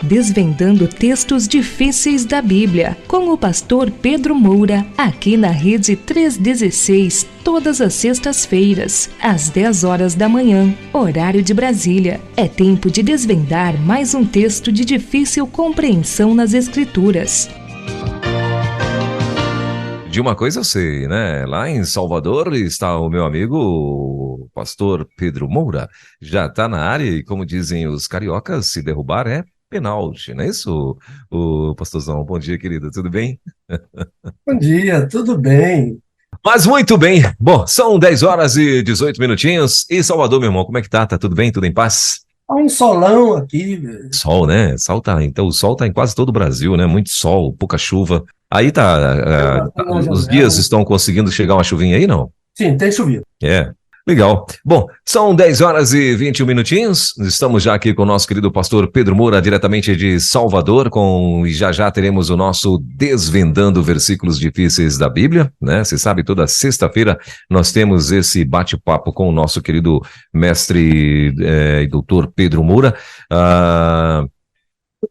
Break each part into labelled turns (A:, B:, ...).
A: Desvendando textos difíceis da Bíblia, com o pastor Pedro Moura, aqui na Rede 316, todas as sextas-feiras, às 10 horas da manhã, horário de Brasília. É tempo de desvendar mais um texto de difícil compreensão nas Escrituras.
B: De uma coisa eu sei, né? Lá em Salvador está o meu amigo, o pastor Pedro Moura. Já está na área e, como dizem os cariocas, se derrubar é penalti, não é isso, o pastorzão? Bom dia, querido, tudo bem?
C: Bom dia, tudo bem?
B: Mas muito bem. Bom, são 10 horas e 18 minutinhos. E Salvador, meu irmão, como é que tá? Tá tudo bem? Tudo em paz?
C: Há um solão aqui.
B: Sol, né? Então o sol tá em quase todo o Brasil, né? Muito sol, pouca chuva. Aí os dias estão conseguindo chegar uma chuvinha aí, não?
C: Sim, tem chovido.
B: É, legal. Bom, são 10 horas e 21 minutinhos. Estamos já aqui com o nosso querido pastor Pedro Moura, diretamente de Salvador, e já teremos o nosso Desvendando Versículos Difíceis da Bíblia, né? Você sabe, toda sexta-feira nós temos esse bate-papo com o nosso querido mestre e doutor Pedro Moura,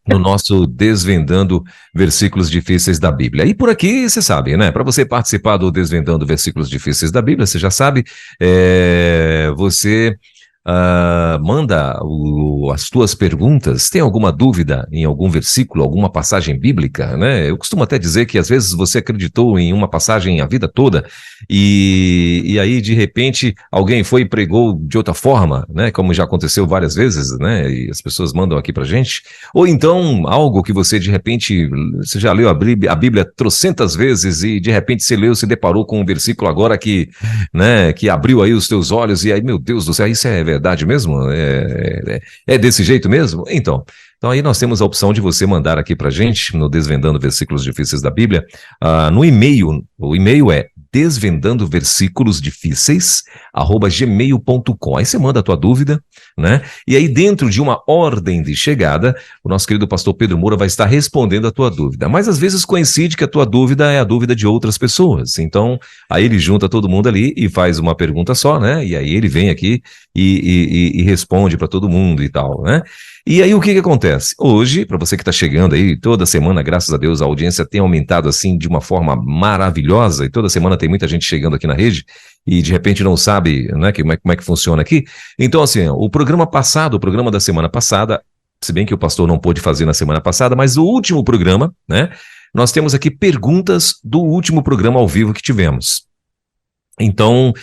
B: no nosso Desvendando Versículos Difíceis da Bíblia. E por aqui, você sabe, né? Para você participar do Desvendando Versículos Difíceis da Bíblia, você já sabe, você manda as tuas perguntas. Tem alguma dúvida em algum versículo, alguma passagem bíblica, né? Eu costumo até dizer que às vezes você acreditou em uma passagem a vida toda e aí de repente alguém foi e pregou de outra forma, né? Como já aconteceu várias vezes, né? E as pessoas mandam aqui pra gente. Ou então algo que você de repente, você já leu a Bíblia trocentas vezes e de repente se deparou com um versículo agora que, né, que abriu aí os teus olhos e aí, meu Deus do céu, isso é verdade mesmo? É desse jeito mesmo? Então aí nós temos a opção de você mandar aqui pra gente, no Desvendando Versículos Difíceis da Bíblia, no e-mail. O e-mail é desvendandoversículosdifíceis@gmail.com. Aí você manda a tua dúvida, né? E aí dentro de uma ordem de chegada, o nosso querido pastor Pedro Moura vai estar respondendo a tua dúvida. Mas às vezes coincide que a tua dúvida é a dúvida de outras pessoas. Então, aí ele junta todo mundo ali e faz uma pergunta só, né? E aí ele vem aqui e responde para todo mundo e tal, né? E aí o que acontece? Hoje, para você que está chegando aí, toda semana, graças a Deus, a audiência tem aumentado assim de uma forma maravilhosa e toda semana tem muita gente chegando aqui na rede e de repente não sabe, né, como é que funciona aqui. Então assim, o programa da semana passada, se bem que o pastor não pôde fazer na semana passada, mas o último programa, né, nós temos aqui perguntas do último programa ao vivo que tivemos. Então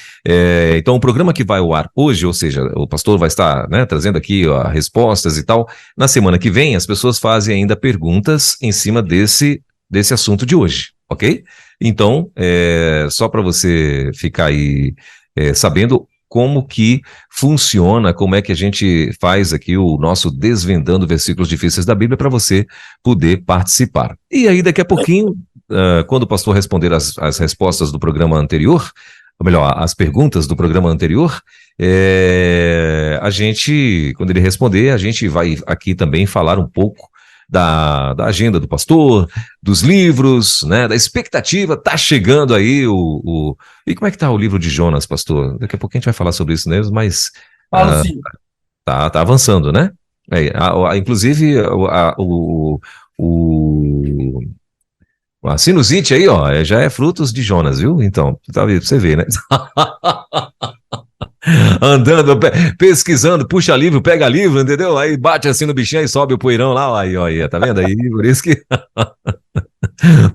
B: o programa que vai ao ar hoje, ou seja, o pastor vai estar, né, trazendo aqui respostas e tal. Na semana que vem, as pessoas fazem ainda perguntas em cima desse assunto de hoje, ok? Então, só para você ficar aí sabendo como que funciona, como é que a gente faz aqui o nosso Desvendando Versículos Difíceis da Bíblia para você poder participar. E aí, daqui a pouquinho, quando o pastor responder as respostas do programa anterior, ou melhor, as perguntas do programa anterior, a gente, quando ele responder, a gente vai aqui também falar um pouco da agenda do pastor, dos livros, né, da expectativa. Tá chegando aí E como é que tá o livro de Jonas, pastor? Daqui a pouco a gente vai falar sobre isso mesmo, mas
C: Sim.
B: tá avançando, né? Inclusive, a sinusite aí, ó, já é frutos de Jonas, viu? Então, tá vendo, pra você ver, né? Andando, pesquisando, puxa livro, pega livro, entendeu? Aí bate assim no bichinho e sobe o poeirão lá, aí, ó, tá vendo aí? Por isso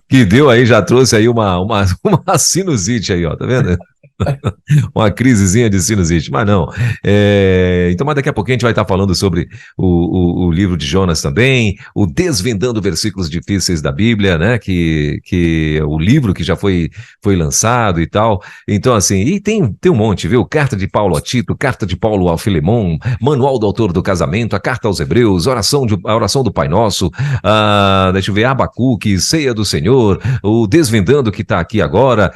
B: que deu aí, já trouxe aí uma sinusite aí, ó, tá vendo? Uma crisezinha de sinusite, mas não. Então, mas daqui a pouquinho a gente vai estar falando sobre o livro de Jonas também, o Desvendando Versículos Difíceis da Bíblia, né? Que o livro que já foi lançado e tal. Então, assim, e tem um monte, viu? Carta de Paulo a Tito, Carta de Paulo ao Filemon, Manual do Autor do Casamento, a Carta aos Hebreus, a oração do Pai Nosso, deixa eu ver, Abacuque, Ceia do Senhor, o Desvendando que está aqui agora,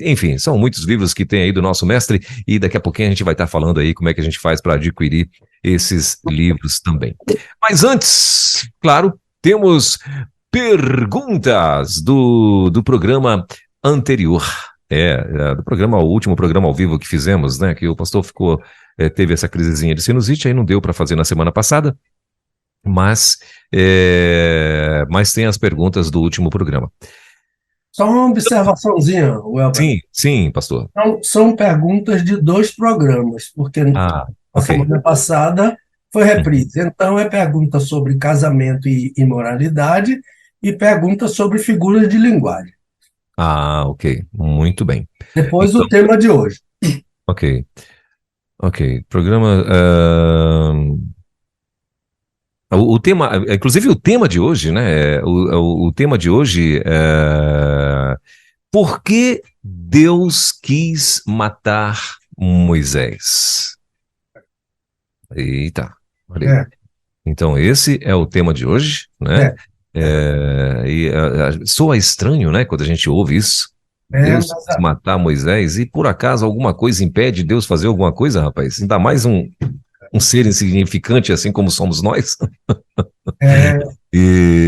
B: enfim, são muitos livros que tem aí do nosso mestre, e daqui a pouquinho a gente vai estar falando aí como é que a gente faz para adquirir esses livros também. Mas antes, claro, temos perguntas do programa anterior, o último programa ao vivo que fizemos, né, que o pastor teve essa crisezinha de sinusite, aí não deu para fazer na semana passada. mas tem as perguntas do último programa.
C: Só uma observaçãozinha, Welber.
B: Sim, sim, pastor.
C: São perguntas de 2 programas, porque
B: Ah,
C: a
B: ok.
C: semana passada foi reprise. Então, é pergunta sobre casamento e imoralidade e pergunta sobre figuras de linguagem.
B: Ah, ok. Muito bem.
C: Depois,
B: Então,
C: o tema de hoje.
B: ok. Ok. Programa. O tema, inclusive o tema de hoje, né? O tema de hoje é por que Deus quis matar Moisés? Eita, olha aí.
C: É,
B: Então, esse é o tema de hoje, né?
C: é, é.
B: Soa estranho, né? Quando a gente ouve isso. Deus
C: Mas
B: quis matar Moisés e por acaso alguma coisa impede Deus fazer alguma coisa, rapaz? Ainda mais um ser insignificante assim como somos nós.
C: é,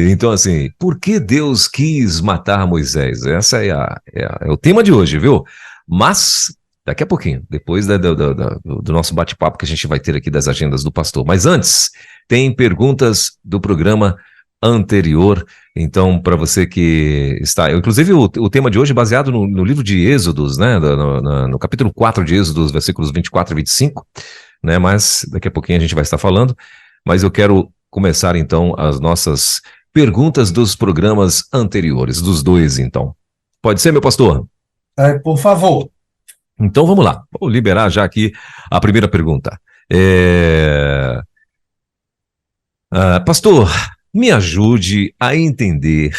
B: Então, assim, por que Deus quis matar Moisés? Essa é o tema de hoje, viu? Mas, daqui a pouquinho, depois do nosso bate-papo que a gente vai ter aqui das agendas do pastor. Mas antes, tem perguntas do programa anterior. Então, para você que está... Inclusive, o tema de hoje é baseado no livro de Êxodos, né? No capítulo 4 de Êxodos, versículos 24 e 25, né? Mas daqui a pouquinho a gente vai estar falando. Mas eu quero começar, então, as nossas perguntas dos programas anteriores, dos dois, então. Pode ser, meu pastor?
C: por favor.
B: Então, vamos lá. Vou liberar já aqui a primeira pergunta. Pastor, me ajude a entender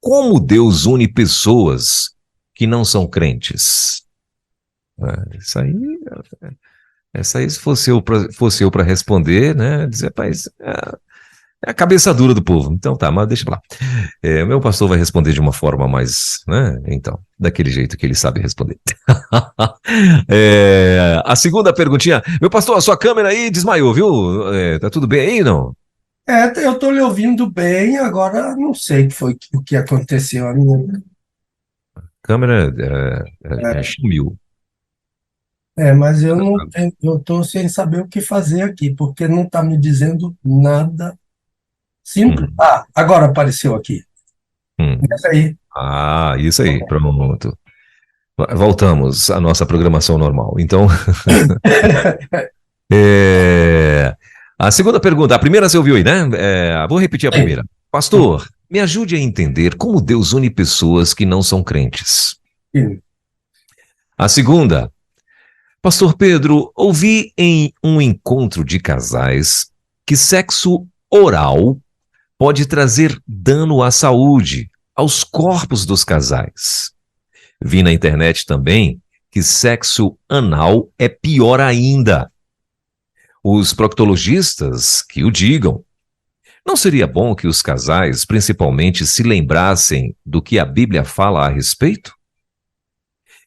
B: como Deus une pessoas que não são crentes. Essa aí, se fosse eu para responder, né, dizer, rapaz, é a cabeça dura do povo. Então tá, mas deixa lá. O meu pastor vai responder de uma forma mais, né? Então, daquele jeito que ele sabe responder. A segunda perguntinha. Meu pastor, a sua câmera aí desmaiou, viu? Tá tudo bem aí, não?
C: Eu estou lhe ouvindo bem, agora não sei o que aconteceu. A minha,
B: Câmera
C: é,
B: sumiu.
C: mas eu não tenho, eu estou sem saber o que fazer aqui, porque não está me dizendo nada simples.
B: Hum,
C: Ah, agora apareceu aqui.
B: hum.
C: Essa aí.
B: Isso aí, pronto. Voltamos à nossa programação normal. Então, a segunda pergunta, a primeira você ouviu aí, né? Vou repetir a primeira. Pastor, me ajude a entender como Deus une pessoas que não são crentes.
C: Sim.
B: A segunda, Pastor Pedro, ouvi em um encontro de casais que sexo oral pode trazer dano à saúde, aos corpos dos casais. Vi na internet também que sexo anal é pior ainda. Os proctologistas que o digam. Não seria bom que os casais, principalmente, se lembrassem do que a Bíblia fala a respeito?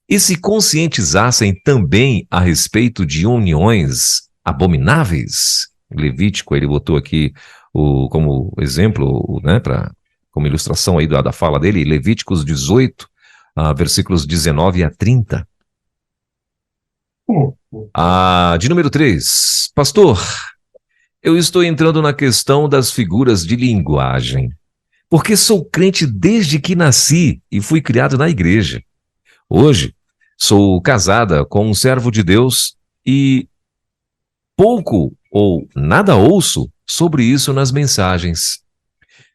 B: E se conscientizassem também a respeito de uniões abomináveis? Levítico, ele botou aqui como exemplo, né, como ilustração aí da fala dele, Levíticos 18, versículos 19 a 30. De número 3, pastor, eu estou entrando na questão das figuras de linguagem, porque sou crente desde que nasci e fui criado na igreja. Hoje, sou casada com um servo de Deus e pouco ou nada ouço sobre isso nas mensagens.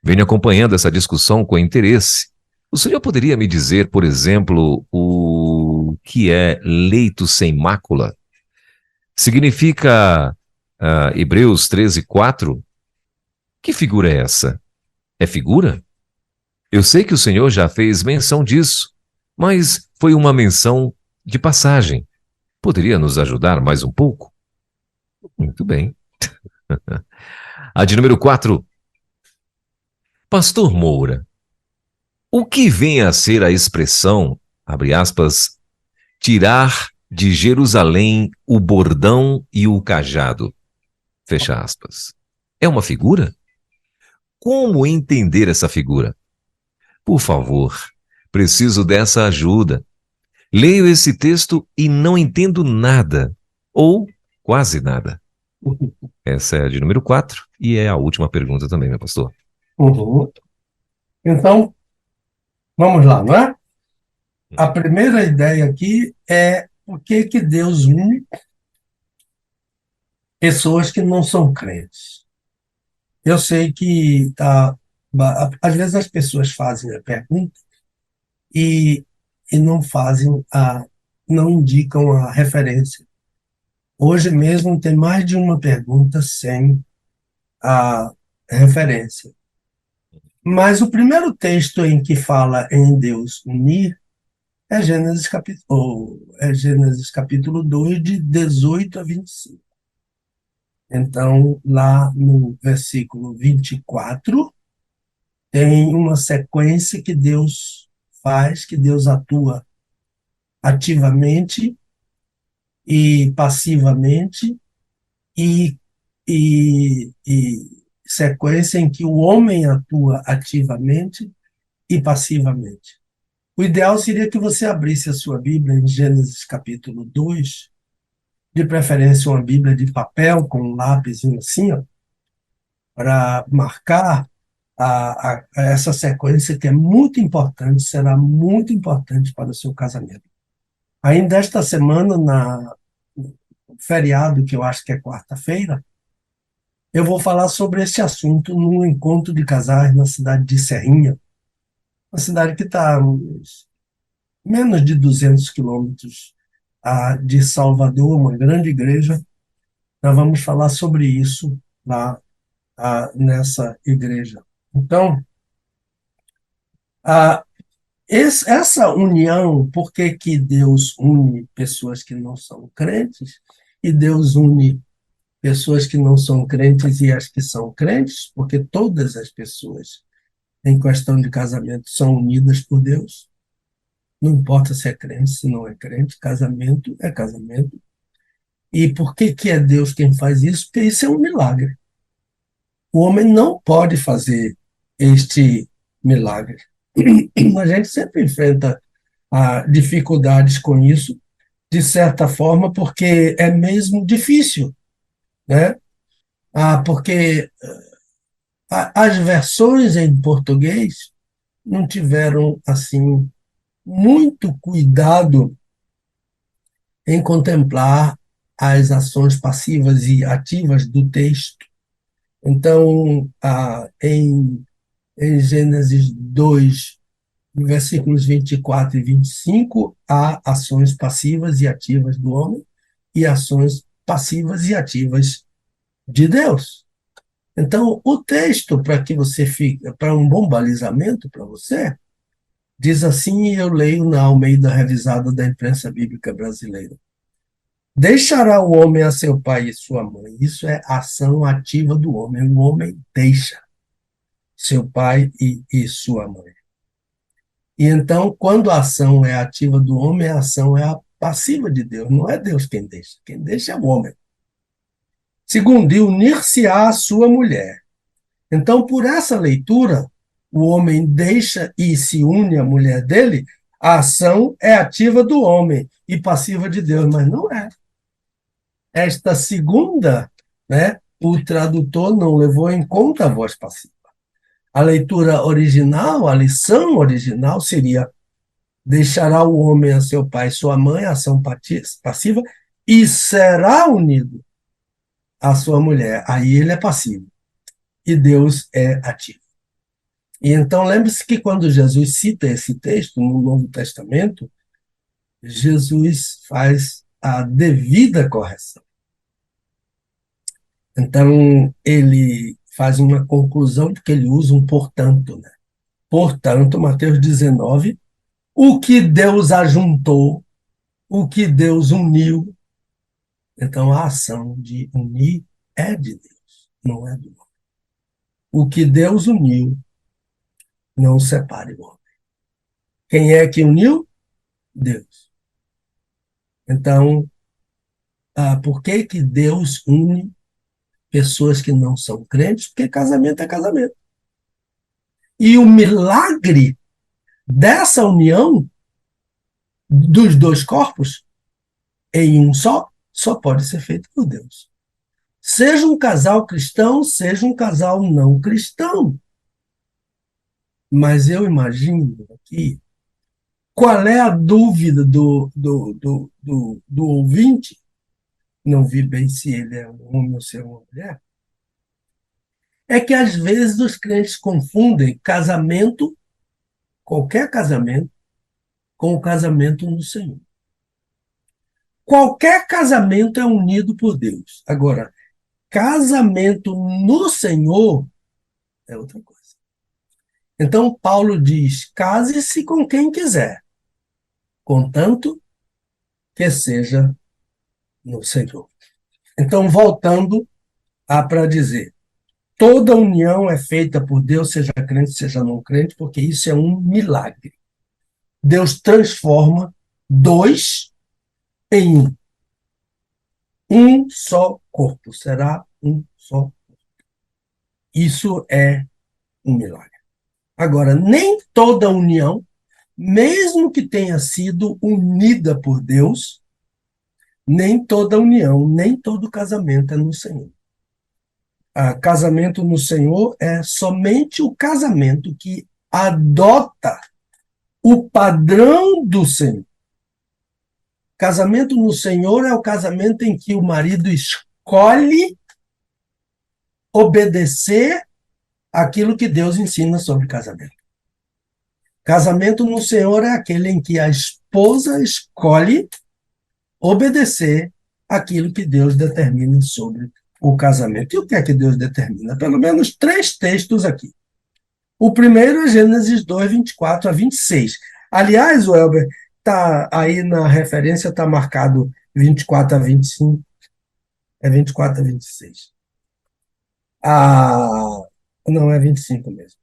B: Venho acompanhando essa discussão com interesse. O senhor poderia me dizer, por exemplo, o que é leito sem mácula? Significa Hebreus 13:4? Que figura é essa? É figura? Eu sei que o senhor já fez menção disso, mas foi uma menção de passagem. Poderia nos ajudar mais um pouco? Muito bem. A de número 4. Pastor Moura, o que vem a ser a expressão, abre aspas, tirar de Jerusalém o bordão e o cajado? Fecha aspas. É uma figura? Como entender essa figura? Por favor, preciso dessa ajuda. Leio esse texto e não entendo nada, ou quase nada. Essa é a de número 4 e é a última pergunta também, meu pastor.
C: Uhum. Então, vamos lá, não é? A primeira ideia aqui é por que Deus une pessoas que não são crentes. Eu sei que às vezes as pessoas fazem a pergunta e, e não fazem não indicam a referência. Hoje mesmo tem mais de uma pergunta sem a referência. Mas o primeiro texto em que fala em Deus unir é Gênesis capítulo 2, de 18 a 25. Então, lá no versículo 24, tem uma sequência que Deus faz, que Deus atua ativamente e passivamente, e, e sequência em que o homem atua ativamente e passivamente. O ideal seria que você abrisse a sua Bíblia em Gênesis capítulo 2, de preferência uma Bíblia de papel, com um lápis assim, ó, para marcar essa sequência que é muito importante, será muito importante para o seu casamento. Ainda esta semana, no feriado, que eu acho que é quarta-feira, eu vou falar sobre esse assunto num encontro de casais na cidade de Serrinha, uma cidade que está a menos de 200 quilômetros de Salvador, uma grande igreja. Nós vamos falar sobre isso lá nessa igreja. Então, a, essa união, por que Deus une pessoas que não são crentes e Deus une pessoas que não são crentes e as que são crentes? Porque todas as pessoas, em questão de casamento, são unidas por Deus. Não importa se é crente, se não é crente, casamento é casamento. E por que é Deus quem faz isso? Porque isso é um milagre. O homem não pode fazer este milagre. A gente sempre enfrenta dificuldades com isso, de certa forma, porque é mesmo difícil, né? Porque as versões em português não tiveram, assim, muito cuidado em contemplar as ações passivas e ativas do texto. Então, em Gênesis 2, versículos 24 e 25, há ações passivas e ativas do homem e ações passivas e ativas de Deus. Então, o texto, para que você fique, para um bom balizamento para você, diz assim, e eu leio na Almeida Revisada da Imprensa Bíblica Brasileira: deixará o homem a seu pai e sua mãe. Isso é ação ativa do homem. O homem deixa seu pai e sua mãe. E então, quando a ação é ativa do homem, a ação é a passiva de Deus. Não é Deus quem deixa. Quem deixa é o homem. Segundo, e unir-se-á a sua mulher. Então, por essa leitura, o homem deixa e se une à mulher dele, a ação é ativa do homem e passiva de Deus, mas não é. Esta segunda, né, o tradutor não levou em conta a voz passiva. A leitura original, a lição original seria: deixará o homem a seu pai e sua mãe, ação passiva, e será unido à sua mulher. Aí ele é passivo. E Deus é ativo. E então lembre-se que quando Jesus cita esse texto no Novo Testamento, Jesus faz a devida correção. Então ele faz uma conclusão, porque ele usa um portanto, né? Portanto, Mateus 19, o que Deus ajuntou, o que Deus uniu. Então a ação de unir é de Deus, não é do homem. O que Deus uniu, não separe o homem. Quem é que uniu? Deus. Então, por que Deus une pessoas que não são crentes? Porque casamento é casamento. E o milagre dessa união dos dois corpos em um só pode ser feito por Deus. Seja um casal cristão, seja um casal não cristão. Mas eu imagino aqui qual é a dúvida do ouvinte, não vi bem se ele é um homem ou se é uma mulher, é que às vezes os crentes confundem casamento, qualquer casamento, com o casamento no Senhor. Qualquer casamento é unido por Deus. Agora, casamento no Senhor é outra coisa. Então, Paulo diz: case-se com quem quiser, contanto que seja no Senhor. Então, voltando para dizer, toda união é feita por Deus, seja crente, seja não crente, porque isso é um milagre. Deus transforma dois em um. Um só corpo, será um só corpo. Isso é um milagre. Agora, nem toda união, mesmo que tenha sido unida por Deus, nem toda união, nem todo casamento é no Senhor. Casamento no Senhor é somente o casamento que adota o padrão do Senhor. Casamento no Senhor é o casamento em que o marido escolhe obedecer aquilo que Deus ensina sobre casamento. Casamento no Senhor é aquele em que a esposa escolhe obedecer aquilo que Deus determina sobre o casamento. E o que é que Deus determina? Pelo menos 3 textos aqui. O primeiro é Gênesis 2, 24 a 26. Aliás, Welber, tá aí na referência, está marcado 24 a 25. É 24 a 26. Não, é 25 mesmo.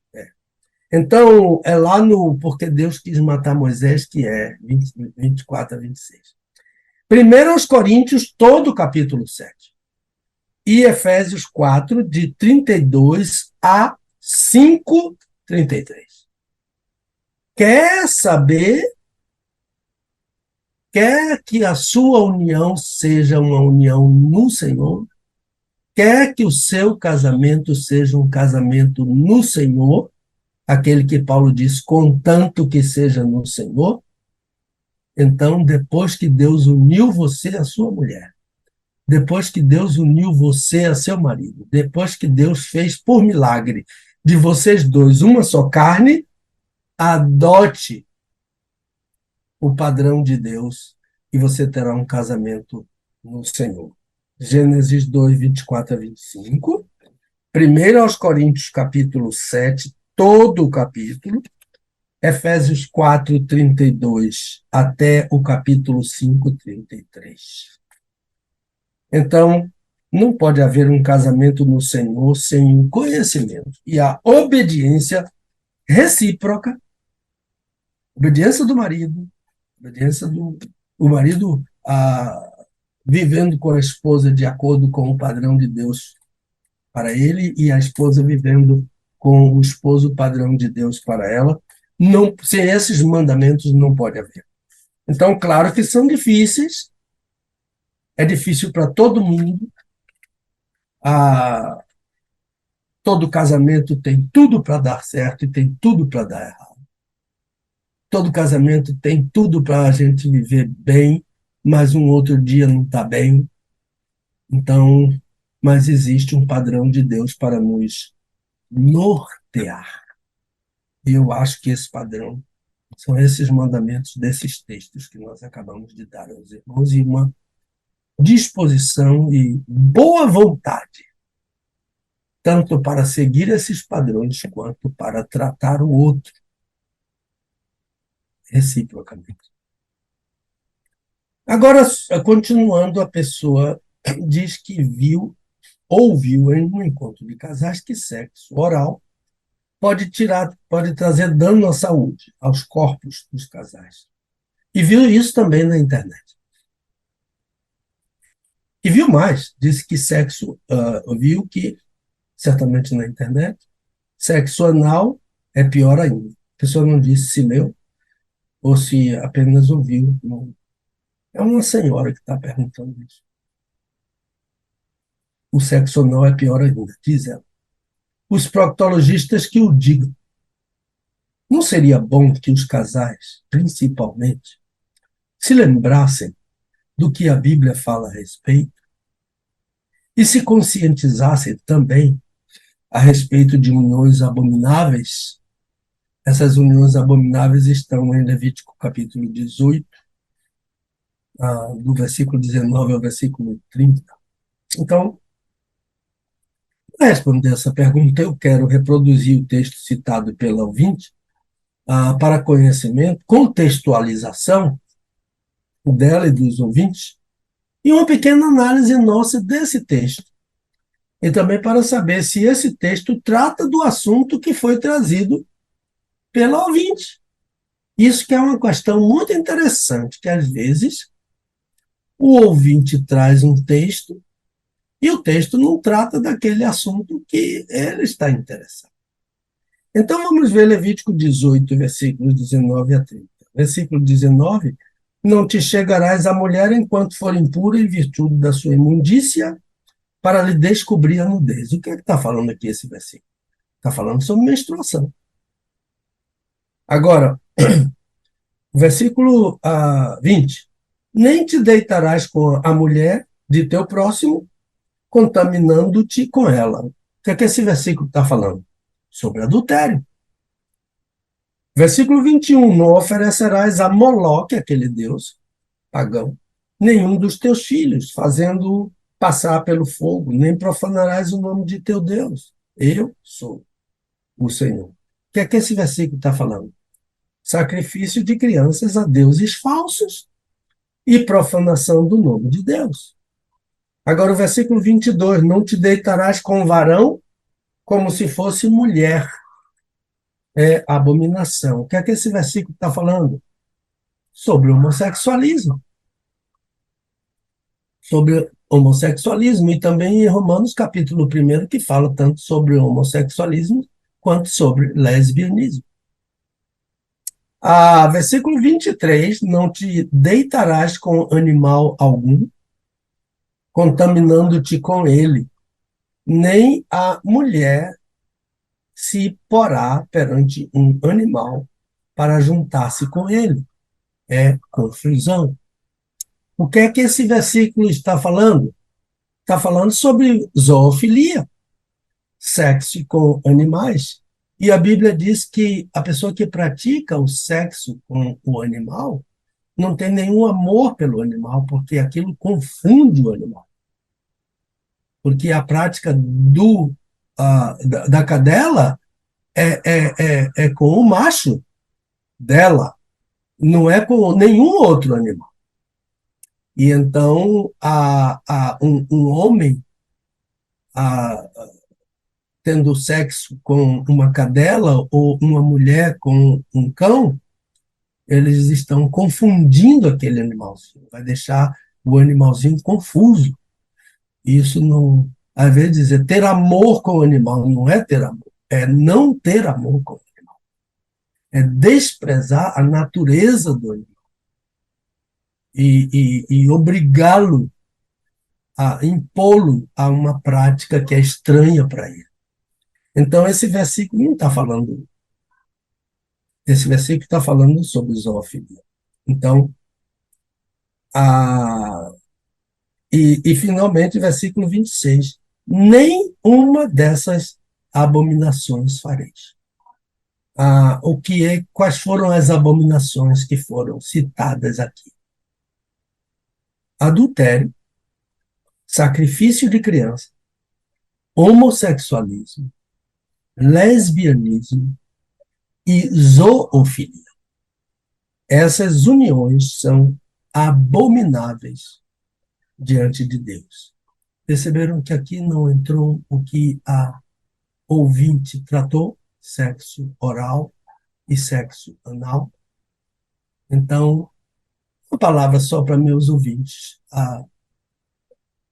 C: Então, é lá no Porque Deus quis matar Moisés, que é 24 a 26. Primeiro aos Coríntios, todo o capítulo 7. E Efésios 4, de 32 a 5, 33. Quer saber? Quer que a sua união seja uma união no Senhor? Quer que o seu casamento seja um casamento no Senhor? Aquele que Paulo diz, contanto que seja no Senhor? Então, depois que Deus uniu você à sua mulher, depois que Deus uniu você a seu marido, depois que Deus fez por milagre de vocês dois uma só carne, adote o padrão de Deus e você terá um casamento no Senhor. Gênesis 2, 24 a 25. Primeiro aos Coríntios, capítulo 7, todo o capítulo. Efésios 4, 32 até o capítulo 5, 33. Então, não pode haver um casamento no Senhor sem o conhecimento e a obediência recíproca, obediência do marido, obediência do o marido vivendo com a esposa de acordo com o padrão de Deus para ele e a esposa vivendo com o esposo padrão de Deus para ela. Não, sem esses mandamentos não pode haver. Então, claro que são difíceis, é difícil para todo mundo. Todo casamento tem tudo para dar certo e tem tudo para dar errado. Todo casamento tem tudo para a gente viver bem, mas um outro dia não está bem. Então, mas existe um padrão de Deus para nos nortear. E eu acho que esse padrão são esses mandamentos desses textos que nós acabamos de dar aos irmãos e uma disposição e boa vontade, tanto para seguir esses padrões quanto para tratar o outro reciprocamente. Agora, continuando, a pessoa diz que ouviu em um encontro de casais que sexo oral pode trazer dano à saúde, aos corpos dos casais. E viu isso também na internet. E viu mais, disse que viu que, certamente na internet, sexo anal é pior ainda. A pessoa não disse se leu ou se apenas ouviu. Não. É uma senhora que está perguntando isso. o sexo anal é pior ainda, diz ela. Os proctologistas que o digam. Não seria bom que os casais, principalmente, se lembrassem do que a Bíblia fala a respeito e se conscientizassem também a respeito de uniões abomináveis? Essas uniões abomináveis estão em Levítico capítulo 18, do versículo 19 ao versículo 30. Então, para responder essa pergunta, eu quero reproduzir o texto citado pela ouvinte, para conhecimento, contextualização dela e dos ouvintes, e uma pequena análise nossa desse texto. E também para saber se esse texto trata do assunto que foi trazido pela ouvinte. Isso que é uma questão muito interessante, que às vezes o ouvinte traz um texto e o texto não trata daquele assunto que ele está interessado. Então vamos ver Levítico 18, versículos 19 a 30. Versículo 19: não te chegarás à mulher enquanto for impura em virtude da sua imundícia, para lhe descobrir a nudez. O que é que está falando aqui esse versículo? Está falando sobre menstruação. Agora, versículo 20: nem te deitarás com a mulher de teu próximo, contaminando-te com ela. O que é que esse versículo está falando? Sobre adultério. Versículo 21: não oferecerás a Moloque, aquele deus pagão, nenhum dos teus filhos, fazendo-o passar pelo fogo, nem profanarás o nome de teu Deus. Eu sou o Senhor. O que é que esse versículo está falando? Sacrifício de crianças a deuses falsos e profanação do nome de Deus. Agora o versículo 22: não te deitarás com um varão como se fosse mulher. É abominação. O que é que esse versículo está falando? Sobre homossexualismo. Sobre homossexualismo, e também em Romanos capítulo 1, que fala tanto sobre homossexualismo quanto sobre lesbianismo. Versículo 23: não te deitarás com animal algum, contaminando-te com ele, nem a mulher se porá perante um animal para juntar-se com ele. É confusão. O que é que esse versículo está falando? Está falando sobre zoofilia, sexo com animais. E a Bíblia diz que a pessoa que pratica o sexo com o animal não tem nenhum amor pelo animal, porque aquilo confunde o animal. Porque a prática da cadela é com o macho dela, não é com nenhum outro animal. E então, um homem tendo sexo com uma cadela ou uma mulher com um cão, eles estão confundindo aquele animalzinho, vai deixar o animalzinho confuso. Isso não, às vezes, dizer ter amor com o animal não é ter amor, é não ter amor com o animal, é desprezar a natureza do animal e obrigá-lo a impô-lo a uma prática que é estranha para ele. Então, esse versículo não está falando. Esse versículo está falando sobre zoofilia. Então, finalmente, versículo 26. Nem uma dessas abominações fareis. Quais foram as abominações que foram citadas aqui? Adultério, sacrifício de criança, homossexualismo, lesbianismo e zoofilia. Essas uniões são abomináveis diante de Deus. Perceberam que aqui não entrou o que a ouvinte tratou? Sexo oral e sexo anal. Então, uma palavra só para meus ouvintes.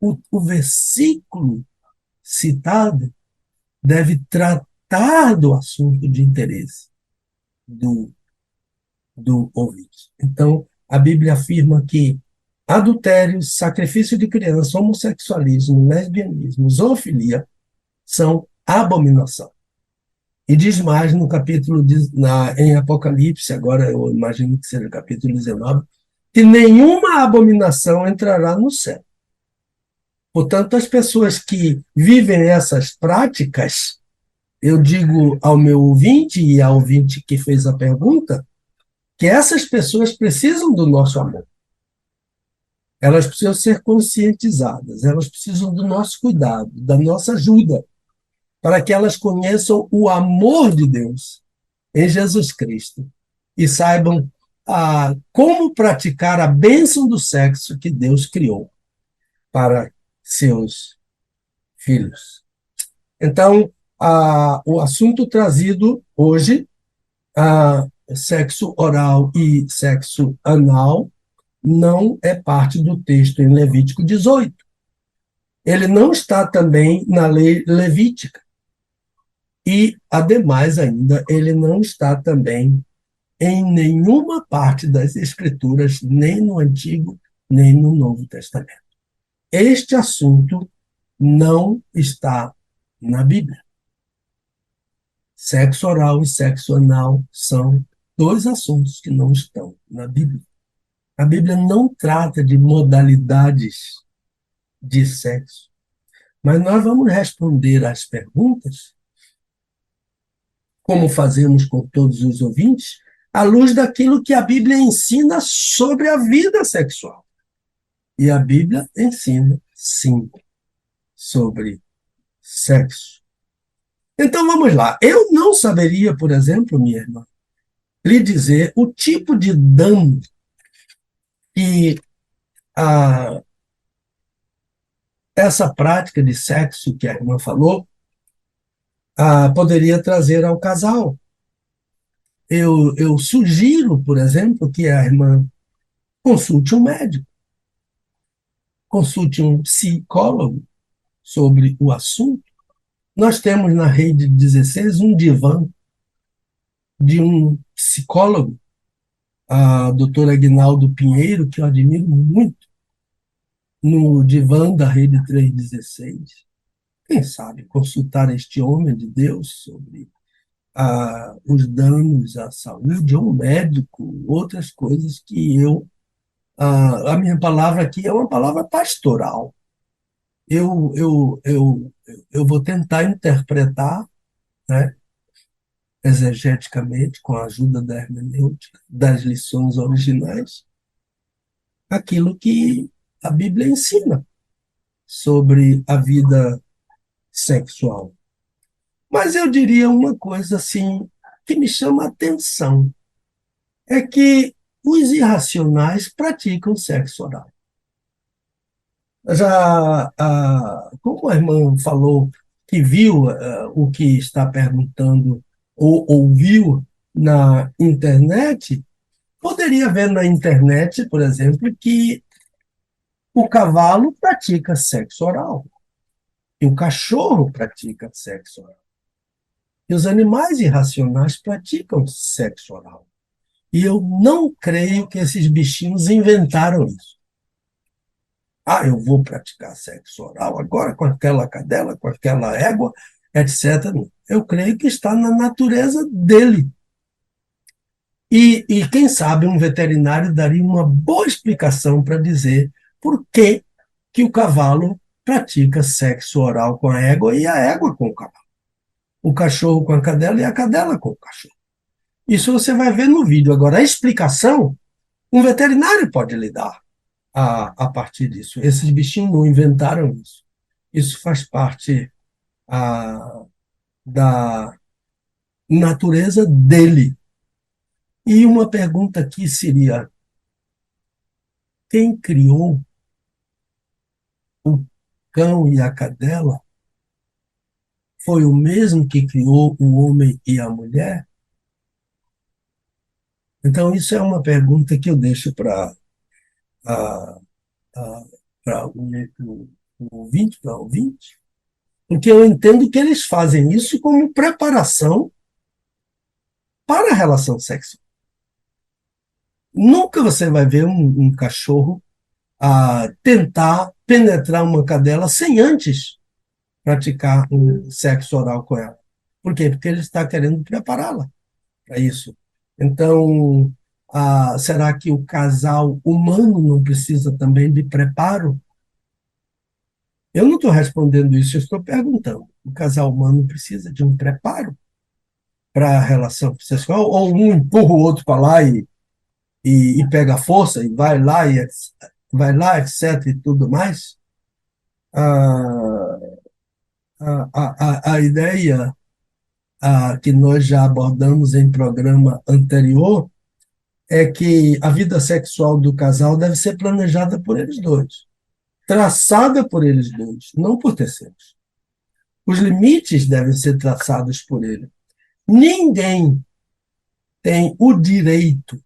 C: O versículo citado deve tratar do assunto de interesse do ouvinte. Então, a Bíblia afirma que adultério, sacrifício de criança, homossexualismo, lesbianismo, zoofilia são abominação. E diz mais no capítulo, em Apocalipse, agora eu imagino que seja o capítulo 19, que nenhuma abominação entrará no céu. Portanto, as pessoas que vivem essas práticas, eu digo ao meu ouvinte e ao ouvinte que fez a pergunta, que essas pessoas precisam do nosso amor. Elas precisam ser conscientizadas, elas precisam do nosso cuidado, da nossa ajuda, para que elas conheçam o amor de Deus em Jesus Cristo e saibam como praticar a bênção do sexo que Deus criou para seus filhos. Então, o assunto trazido hoje, sexo oral e sexo anal, não é parte do texto em Levítico 18. Ele não está também na lei levítica. E, ademais ainda, ele não está também em nenhuma parte das Escrituras, nem no Antigo, nem no Novo Testamento. Este assunto não está na Bíblia. Sexo oral e sexo anal são dois assuntos que não estão na Bíblia. A Bíblia não trata de modalidades de sexo, mas nós vamos responder às perguntas, como fazemos com todos os ouvintes, à luz daquilo que a Bíblia ensina sobre a vida sexual. E a Bíblia ensina, sim, sobre sexo. Então vamos lá. Eu não saberia, por exemplo, minha irmã, lhe dizer o tipo de dano que essa prática de sexo que a irmã falou poderia trazer ao casal. Eu sugiro, por exemplo, que a irmã consulte um médico, consulte um psicólogo sobre o assunto. Nós temos na Rede 16 um divã de um psicólogo, a doutora Aguinaldo Pinheiro, que eu admiro muito, no divã da Rede 316. Quem sabe consultar este homem de Deus sobre os danos à saúde, ou um médico, outras coisas que a minha palavra aqui é uma palavra pastoral. Eu vou tentar interpretar, né, exegeticamente, com a ajuda da hermenêutica, das lições originais, aquilo que a Bíblia ensina sobre a vida sexual. Mas eu diria uma coisa assim que me chama a atenção, é que os irracionais praticam sexo oral. Já, como a irmã falou que viu o que está perguntando ou ouviu na internet, poderia ver na internet, por exemplo, que o cavalo pratica sexo oral, e o cachorro pratica sexo oral, e os animais irracionais praticam sexo oral. E eu não creio que esses bichinhos inventaram isso. Eu vou praticar sexo oral agora com aquela cadela, com aquela égua, etc. Eu creio que está na natureza dele. E quem sabe um veterinário daria uma boa explicação para dizer por que o cavalo pratica sexo oral com a égua e a égua com o cavalo. O cachorro com a cadela e a cadela com o cachorro. Isso você vai ver no vídeo. Agora, a explicação, um veterinário pode lhe dar a partir disso. Esses bichinhos não inventaram isso. Isso faz parte da natureza dele. E uma pergunta aqui seria: quem criou o cão e a cadela? Foi o mesmo que criou o homem e a mulher? Então, isso é uma pergunta que eu deixo para o ouvinte, porque eu entendo que eles fazem isso como preparação para a relação sexual. Nunca você vai ver um cachorro a tentar penetrar uma cadela sem antes praticar um sexo oral com ela. Por quê? Porque ele está querendo prepará-la para isso. Então, será que o casal humano não precisa também de preparo? Eu não estou respondendo isso, eu estou perguntando. O casal humano precisa de um preparo para a relação sexual? Ou um empurra o outro para lá e pega força e vai lá, etc. e tudo mais? A, a ideia que nós já abordamos em programa anterior é que a vida sexual do casal deve ser planejada por eles dois, traçada por eles dois, não por terceiros. Os limites devem ser traçados por ele. Ninguém tem o direito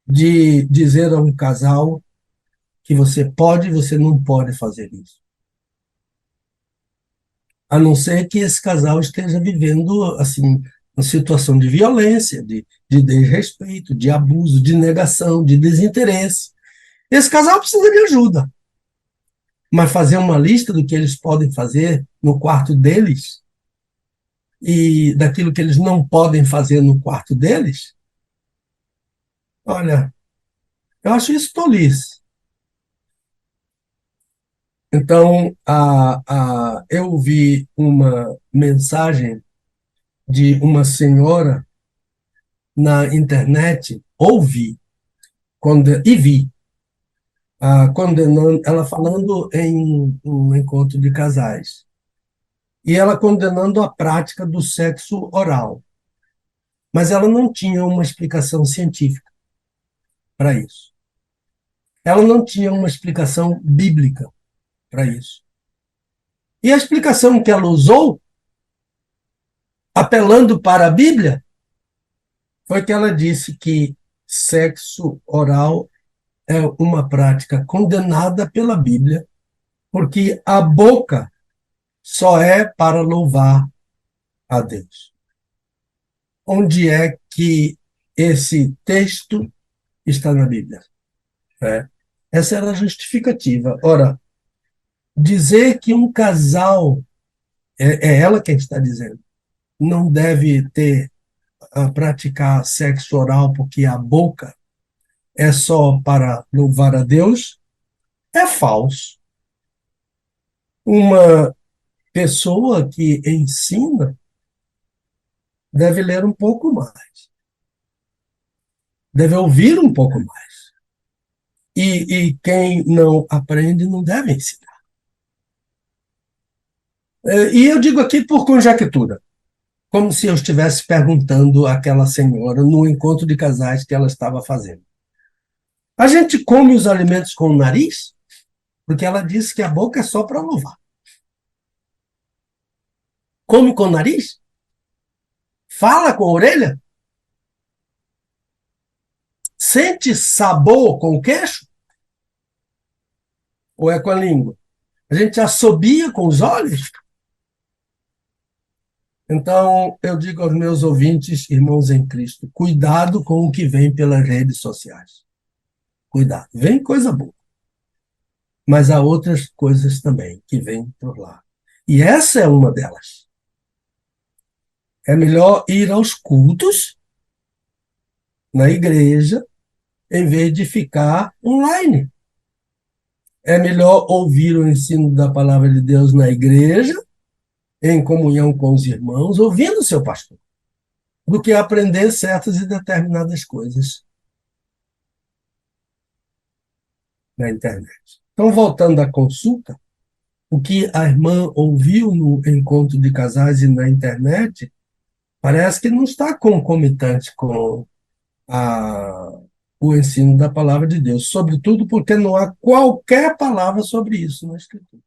C: de dizer a um casal que você pode e você não pode fazer isso. A não ser que esse casal esteja vivendo assim uma situação de violência, de desrespeito, de abuso, de negação, de desinteresse. Esse casal precisa de ajuda. Mas fazer uma lista do que eles podem fazer no quarto deles e daquilo que eles não podem fazer no quarto deles, olha, eu acho isso tolice. Então, eu vi uma mensagem de uma senhora na internet, e vi, condenando, ela falando em um encontro de casais, e ela condenando a prática do sexo oral, mas ela não tinha uma explicação científica para isso. Ela não tinha uma explicação bíblica para isso. E a explicação que ela usou, apelando para a Bíblia, foi que ela disse que sexo oral é uma prática condenada pela Bíblia, porque a boca só é para louvar a Deus. Onde é que esse texto está na Bíblia? Essa era a justificativa. Ora, dizer que um casal, é ela quem está dizendo, não deve praticar sexo oral porque a boca é só para louvar a Deus, é falso. Uma pessoa que ensina deve ler um pouco mais, deve ouvir um pouco mais. E quem não aprende não deve ensinar. E eu digo aqui por conjectura, como se eu estivesse perguntando àquela senhora no encontro de casais que ela estava fazendo. A gente come os alimentos com o nariz? Porque ela disse que a boca é só para louvar. Come com o nariz? Fala com a orelha? Sente sabor com o queixo? Ou é com a língua? A gente assobia com os olhos? Então, eu digo aos meus ouvintes, irmãos em Cristo, cuidado com o que vem pelas redes sociais. Cuidado. Vem coisa boa. Mas há outras coisas também que vêm por lá. E essa é uma delas. É melhor ir aos cultos na igreja em vez de ficar online. É melhor ouvir o ensino da palavra de Deus na igreja, em comunhão com os irmãos, ouvindo o seu pastor, do que aprender certas e determinadas coisas na internet. Então, voltando à consulta, o que a irmã ouviu no encontro de casais e na internet parece que não está concomitante com a, o ensino da palavra de Deus, sobretudo porque não há qualquer palavra sobre isso na Escritura.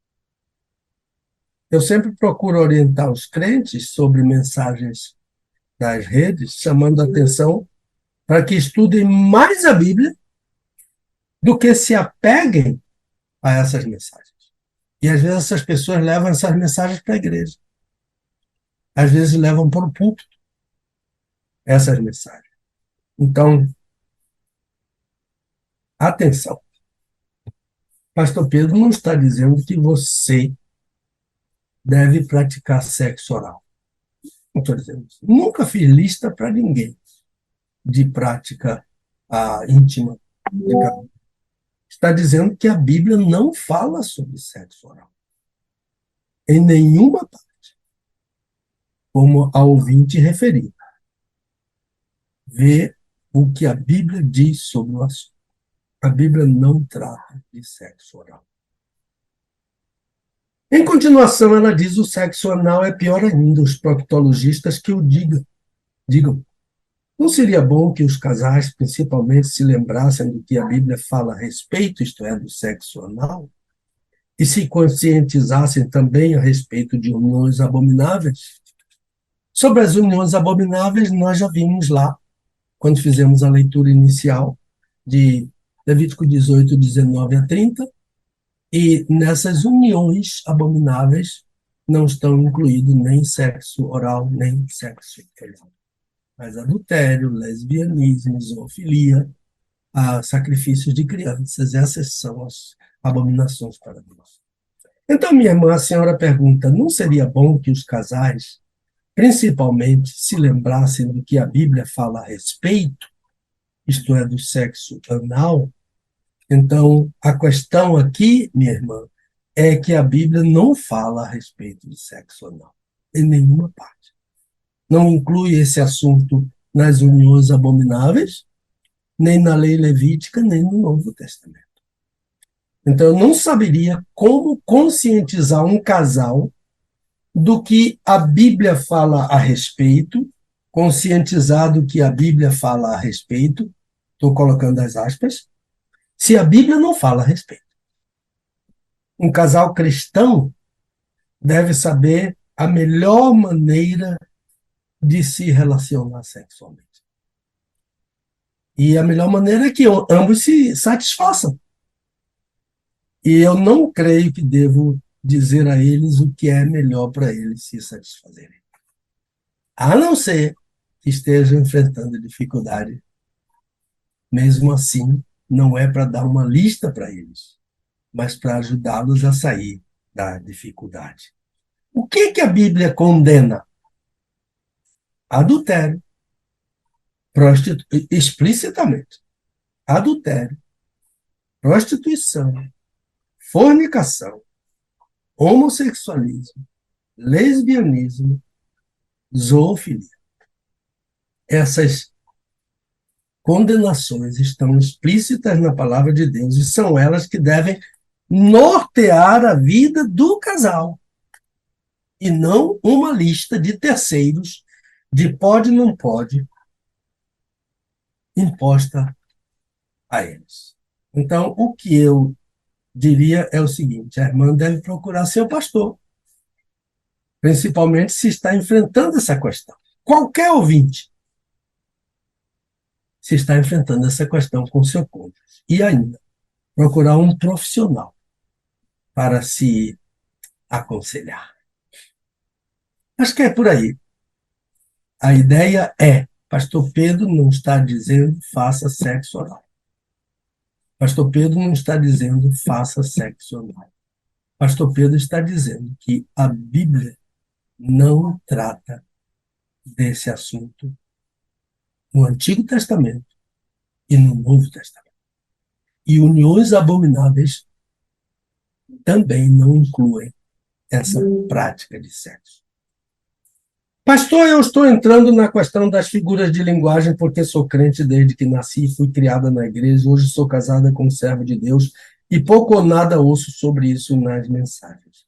C: Eu sempre procuro orientar os crentes sobre mensagens das redes, chamando a atenção para que estudem mais a Bíblia do que se apeguem a essas mensagens. E às vezes essas pessoas levam essas mensagens para a igreja. Às vezes levam para o púlpito essas mensagens. Então, atenção. Pastor Pedro não está dizendo que você deve praticar sexo oral. Não estou dizendo isso. Nunca fiz lista para ninguém de prática íntima. Está dizendo que a Bíblia não fala sobre sexo oral. Em nenhuma parte. Como a ouvinte referiu. Vê o que a Bíblia diz sobre o assunto. A Bíblia não trata de sexo oral. Em continuação, ela diz: o sexo anal é pior ainda, os proctologistas que o digam. Não seria bom que os casais, principalmente, se lembrassem do que a Bíblia fala a respeito, isto é, do sexo anal, e se conscientizassem também a respeito de uniões abomináveis? Sobre as uniões abomináveis, nós já vimos lá, quando fizemos a leitura inicial de Levítico 18, 19 a 30, e nessas uniões abomináveis não estão incluídos nem sexo oral, nem sexo anal. Mas adultério, lesbianismo, zoofilia, sacrifícios de crianças, essas são as abominações para Deus. Então, minha irmã, a senhora pergunta: não seria bom que os casais, principalmente, se lembrassem do que a Bíblia fala a respeito, isto é, do sexo anal? Então, a questão aqui, minha irmã, é que a Bíblia não fala a respeito de sexo anal, em nenhuma parte. Não inclui esse assunto nas uniões abomináveis, nem na lei levítica, nem no Novo Testamento. Então, eu não saberia como conscientizar um casal do que a Bíblia fala a respeito, conscientizar do que a Bíblia fala a respeito, estou colocando as aspas, se a Bíblia não fala a respeito. Um casal cristão deve saber a melhor maneira de se relacionar sexualmente. E a melhor maneira é que ambos se satisfaçam. E eu não creio que devo dizer a eles o que é melhor para eles se satisfazerem. A não ser que estejam enfrentando dificuldade. Mesmo assim, não é para dar uma lista para eles, mas para ajudá-los a sair da dificuldade. O que a Bíblia condena? Adultério. Explicitamente. Adultério, prostituição, fornicação, homossexualismo, lesbianismo, zoofilia. Essas condenações estão explícitas na palavra de Deus e são elas que devem nortear a vida do casal e não uma lista de terceiros de pode e não pode imposta a eles. Então, o que eu diria é o seguinte: a irmã deve procurar seu pastor, principalmente se está enfrentando essa questão. Qualquer ouvinte, se está enfrentando essa questão com seu cônjuge. E ainda, procurar um profissional para se aconselhar. Acho que é por aí. A ideia é: pastor Pedro não está dizendo faça sexo oral. Pastor Pedro não está dizendo faça sexo anal. Pastor Pedro está dizendo que a Bíblia não trata desse assunto no Antigo Testamento e no Novo Testamento. E uniões abomináveis também não incluem essa prática de sexo. Pastor, eu estou entrando na questão das figuras de linguagem porque sou crente desde que nasci e fui criada na igreja. Hoje sou casada com um servo de Deus e pouco ou nada ouço sobre isso nas mensagens.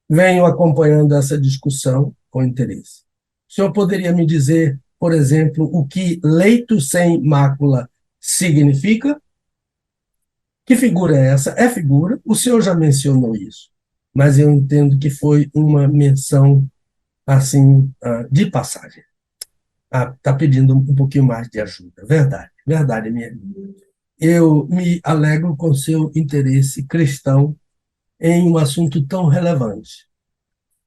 C: Venho acompanhando essa discussão com interesse. O senhor poderia me dizer, por exemplo, o que leito sem mácula significa? Que figura é essa? É figura, o senhor já mencionou isso, mas eu entendo que foi uma menção assim, de passagem. Está pedindo um pouquinho mais de ajuda. Verdade, minha amiga. Eu me alegro com seu interesse cristão em um assunto tão relevante.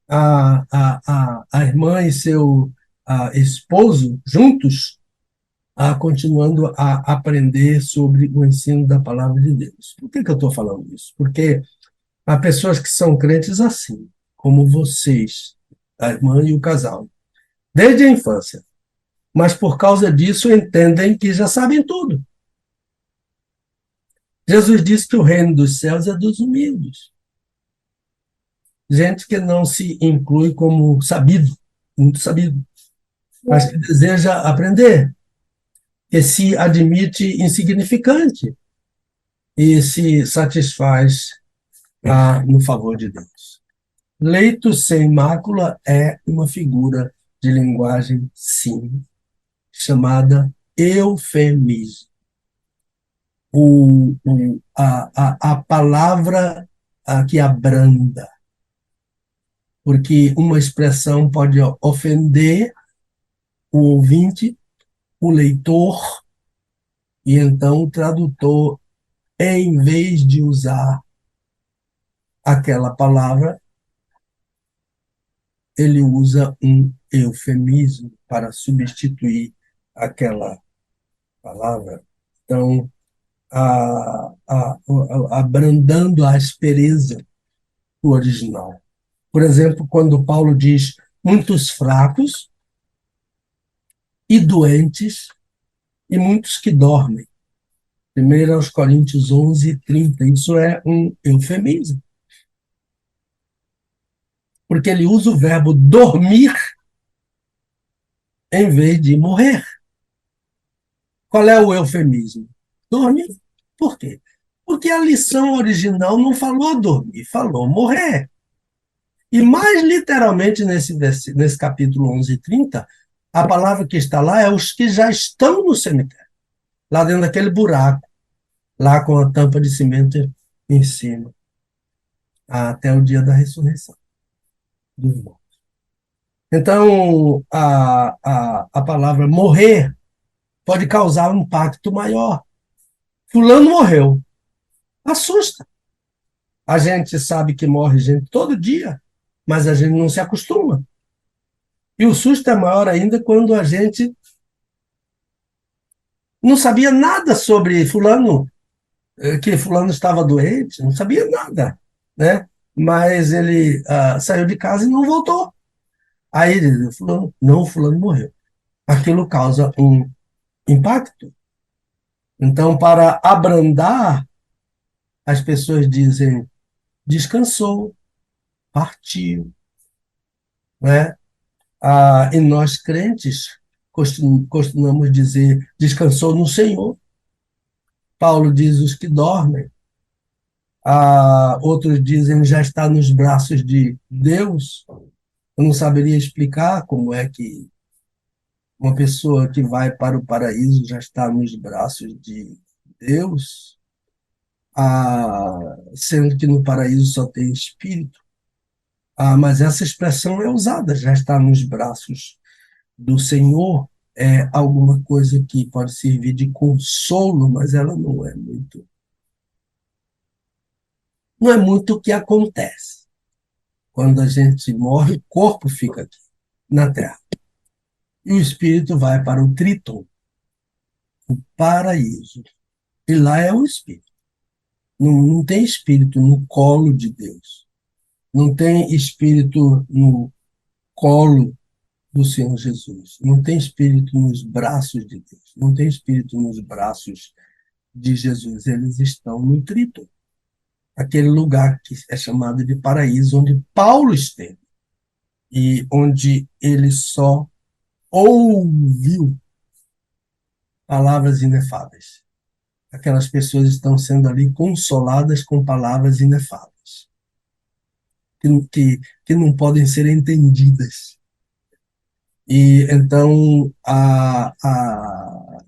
C: A irmã e seu esposo, juntos, continuando a aprender sobre o ensino da palavra de Deus. Por que eu estou falando isso? Porque há pessoas que são crentes assim, como vocês, a irmã e o casal, desde a infância, mas por causa disso entendem que já sabem tudo. Jesus disse que o reino dos céus é dos humildes. Gente que não se inclui como sabido, muito sabido, mas que deseja aprender, que se admite insignificante e se satisfaz no favor de Deus. Leito sem mácula é uma figura de linguagem, sim, chamada eufemismo. A palavra que abranda, porque uma expressão pode ofender o ouvinte, o leitor, e então o tradutor, em vez de usar aquela palavra, ele usa um eufemismo para substituir aquela palavra. Então, abrandando a aspereza do original. Por exemplo, quando Paulo diz muitos fracos e doentes e muitos que dormem. 1 Coríntios 11:30. Isso é um eufemismo. Porque ele usa o verbo dormir em vez de morrer. Qual é o eufemismo? Dormir. Por quê? Porque a lição original não falou dormir, falou morrer. E mais literalmente nesse capítulo 11:30, a palavra que está lá é os que já estão no cemitério, lá dentro daquele buraco, lá com a tampa de cimento em cima, até o dia da ressurreição dos mortos. Então, a palavra morrer pode causar um impacto maior. Fulano morreu. Assusta. A gente sabe que morre gente todo dia, mas a gente não se acostuma. E o susto é maior ainda quando a gente não sabia nada sobre fulano, que fulano estava doente, não sabia nada, né? Mas ele saiu de casa e não voltou. Aí ele disse, fulano morreu. Aquilo causa um impacto. Então, para abrandar, as pessoas dizem, descansou, partiu, né? E nós crentes costumamos dizer, descansou no Senhor. Paulo diz os que dormem. Outros dizem, já está nos braços de Deus. Eu não saberia explicar como é que uma pessoa que vai para o paraíso já está nos braços de Deus, sendo que no paraíso só tem espírito. Mas essa expressão é usada, já está nos braços do Senhor, é alguma coisa que pode servir de consolo, mas ela não é muito o que acontece. Quando a gente morre, o corpo fica aqui, na terra. E o espírito vai para o Tríton, o paraíso. E lá é o espírito. Não tem espírito no colo de Deus. Não tem espírito no colo do Senhor Jesus. Não tem espírito nos braços de Deus. Não tem espírito nos braços de Jesus. Eles estão no Tríton, aquele lugar que é chamado de paraíso, onde Paulo esteve e onde ele só ouviu palavras inefáveis. Aquelas pessoas estão sendo ali consoladas com palavras inefáveis, que não podem ser entendidas. E então,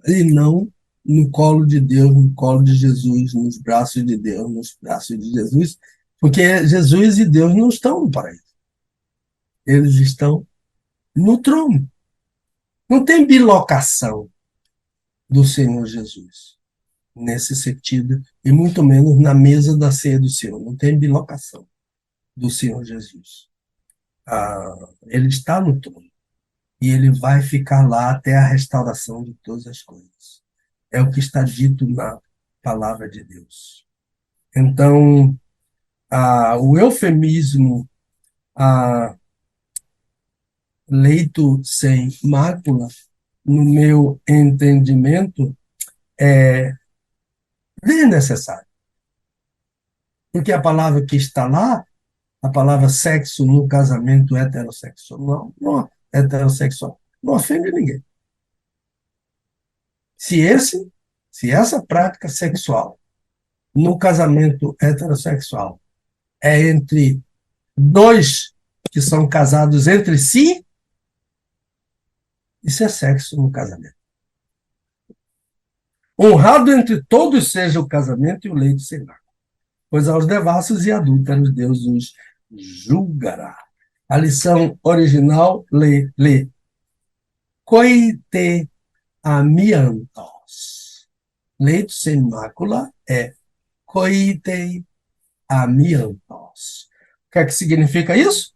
C: e não no colo de Deus, no colo de Jesus, nos braços de Deus, nos braços de Jesus, porque Jesus e Deus não estão no paraíso. Eles estão no trono. Não tem bilocação do Senhor Jesus, nesse sentido, e muito menos na mesa da ceia do Senhor. Não tem bilocação do Senhor Jesus. Ele está no trono. e ele vai ficar lá até a restauração de todas as coisas. É o que está dito na palavra de Deus. Então, o eufemismo leito sem mácula, no meu entendimento, é desnecessário. Porque a palavra que está lá, a palavra sexo no casamento heterossexual, heterossexual, não ofende ninguém. Se essa prática sexual no casamento heterossexual é entre dois que são casados entre si, isso é sexo no casamento. Honrado entre todos seja o casamento e o leito sem mácula, pois aos devassos e adúlteros Deus os julgará. A lição original lê coite amiantos. Leito sem mácula é coite amiantos. O que é que significa isso?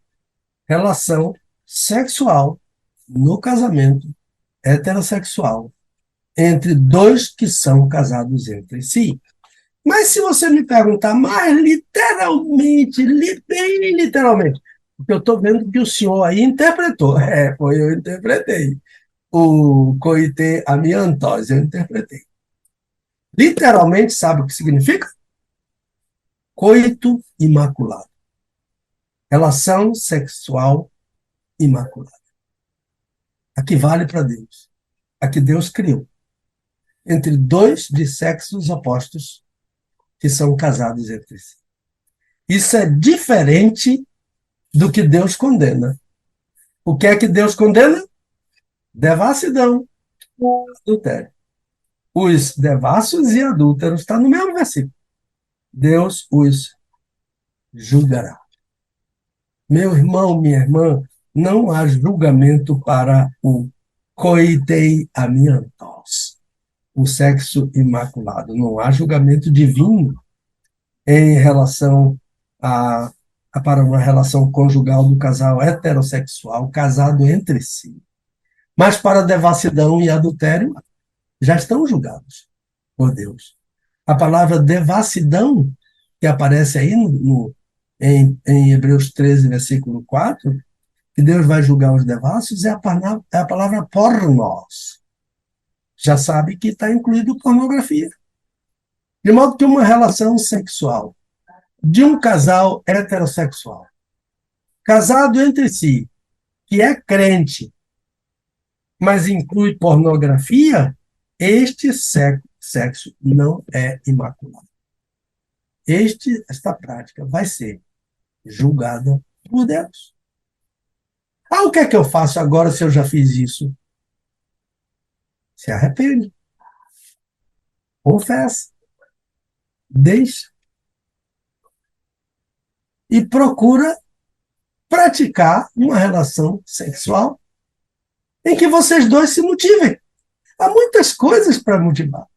C: Relação sexual no casamento heterossexual entre dois que são casados entre si. Mas se você me perguntar mais literalmente, bem literalmente, porque eu estou vendo que o senhor aí interpretou, eu interpretei. O coite amiantos, eu interpretei. Literalmente, sabe o que significa? Coito imaculado. Relação sexual imaculada. A que vale para Deus. A que Deus criou. Entre dois de sexos opostos que são casados entre si. Isso é diferente do que Deus condena. O que é que Deus condena? Devassidão, adultério. Os devassos e adúlteros está no mesmo versículo. Deus os julgará. Meu irmão, minha irmã, não há julgamento para o coitei amiantos, o sexo imaculado. Não há julgamento divino em relação para uma relação conjugal do casal heterossexual casado entre si. Mas para devassidão e adultério, já estão julgados por Deus. A palavra devassidão, que aparece aí em Hebreus 13, versículo 4, que Deus vai julgar os devassos, é a palavra pornos. Já sabe que está incluído pornografia. De modo que uma relação sexual de um casal heterossexual, casado entre si, que é crente, mas inclui pornografia, este sexo não é imaculado. Esta prática vai ser julgada por Deus. O que é que eu faço agora se eu já fiz isso? Se arrepende. Confessa. Deixa. E procura praticar uma relação sexual em que vocês dois se motivem. Há muitas coisas para motivar.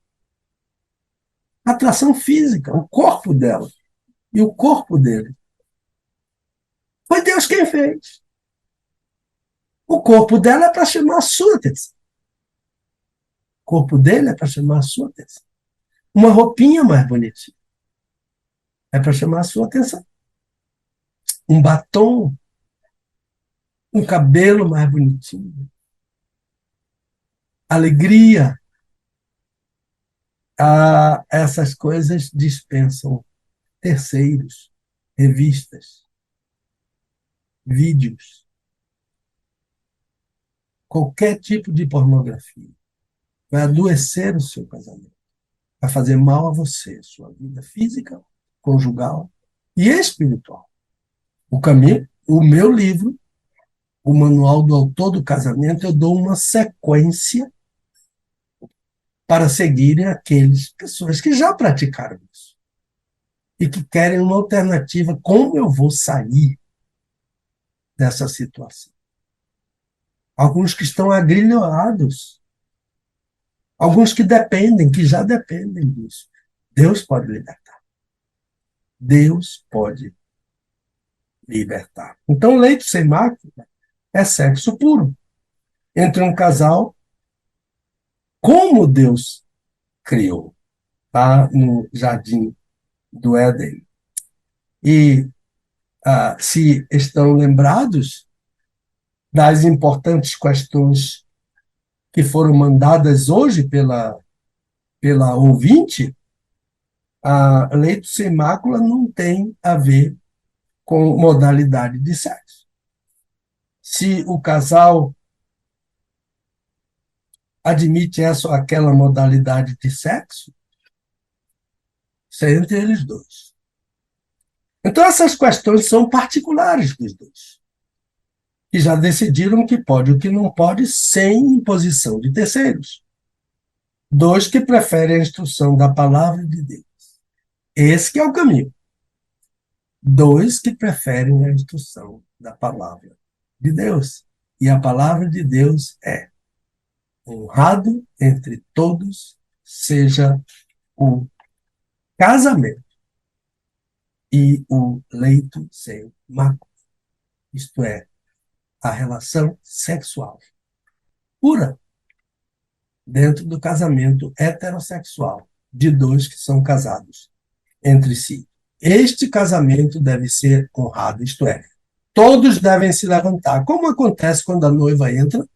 C: Atração física, o corpo dela e o corpo dele. Foi Deus quem fez. O corpo dela é para chamar a sua atenção. O corpo dele é para chamar a sua atenção. Uma roupinha mais bonitinha é para chamar a sua atenção. Um batom, um cabelo mais bonitinho. Alegria. Essas coisas dispensam terceiros, revistas, vídeos, qualquer tipo de pornografia. Vai adoecer o seu casamento. Vai fazer mal a você, sua vida física, conjugal e espiritual. O meu livro, o Manual do Autor do Casamento, eu dou uma sequência para seguirem aquelas pessoas que já praticaram isso e que querem uma alternativa. Como eu vou sair dessa situação? Alguns que estão agrilhoados, alguns que dependem, que já dependem disso. Deus pode libertar. Deus pode libertar. Então, leito sem mácula é sexo puro. entre um casal como Deus criou, lá no Jardim do Éden. E se estão lembrados das importantes questões que foram mandadas hoje pela ouvinte, a leito sem mácula não tem a ver com modalidade de sexo. Se o casal admite essa ou aquela modalidade de sexo, isso é entre eles dois. Então, essas questões são particulares dos dois, que já decidiram o que pode e o que não pode, sem imposição de terceiros. Dois que preferem a instrução da palavra de Deus. Esse que é o caminho. Dois que preferem a instrução da palavra de Deus. E a palavra de Deus é: honrado entre todos seja o casamento e o leito sem mácula. Isto é, a relação sexual pura dentro do casamento heterossexual de dois que são casados entre si. Este casamento deve ser honrado, isto é, todos devem se levantar, como acontece quando a noiva entra.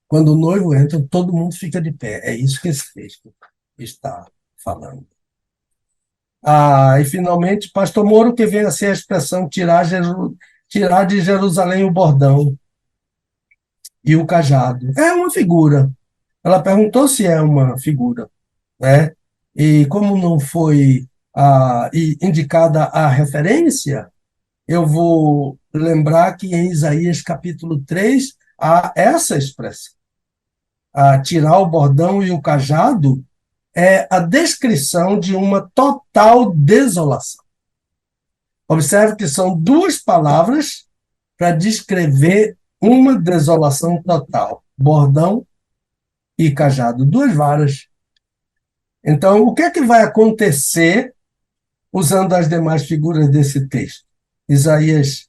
C: Quando o noivo entra, todo mundo fica de pé. É isso que esse texto está falando. E, finalmente, pastor Moro, que vem a ser a expressão tirar de Jerusalém o bordão e o cajado. É uma figura. Ela perguntou se é uma figura, né? E como não foi indicada a referência, eu vou lembrar que em Isaías capítulo 3 há essa expressão. Tirar o bordão e o cajado é a descrição de uma total desolação. Observe que são duas palavras para descrever uma desolação total: bordão e cajado, duas varas. Então, o que é que vai acontecer usando as demais figuras desse texto? Isaías,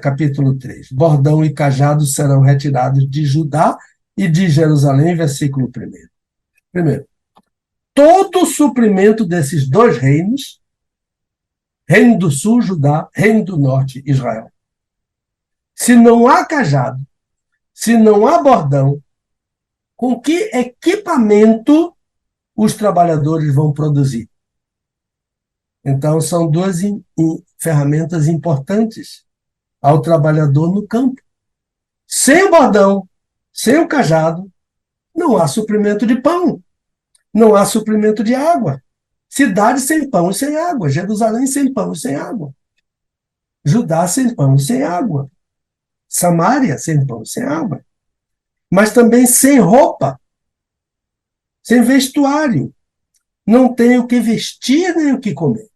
C: capítulo 3. Bordão e cajado serão retirados de Judá e de Jerusalém, versículo 1. Primeiro, todo o suprimento desses dois reinos, reino do sul, Judá, reino do norte, Israel. Se não há cajado, se não há bordão, com que equipamento os trabalhadores vão produzir? Então, são duas ferramentas importantes ao trabalhador no campo. Sem o bordão, sem o cajado, não há suprimento de pão, não há suprimento de água. Cidade sem pão e sem água, Jerusalém sem pão e sem água, Judá sem pão e sem água, Samaria sem pão e sem água, mas também sem roupa, sem vestuário, não tem o que vestir nem o que comer.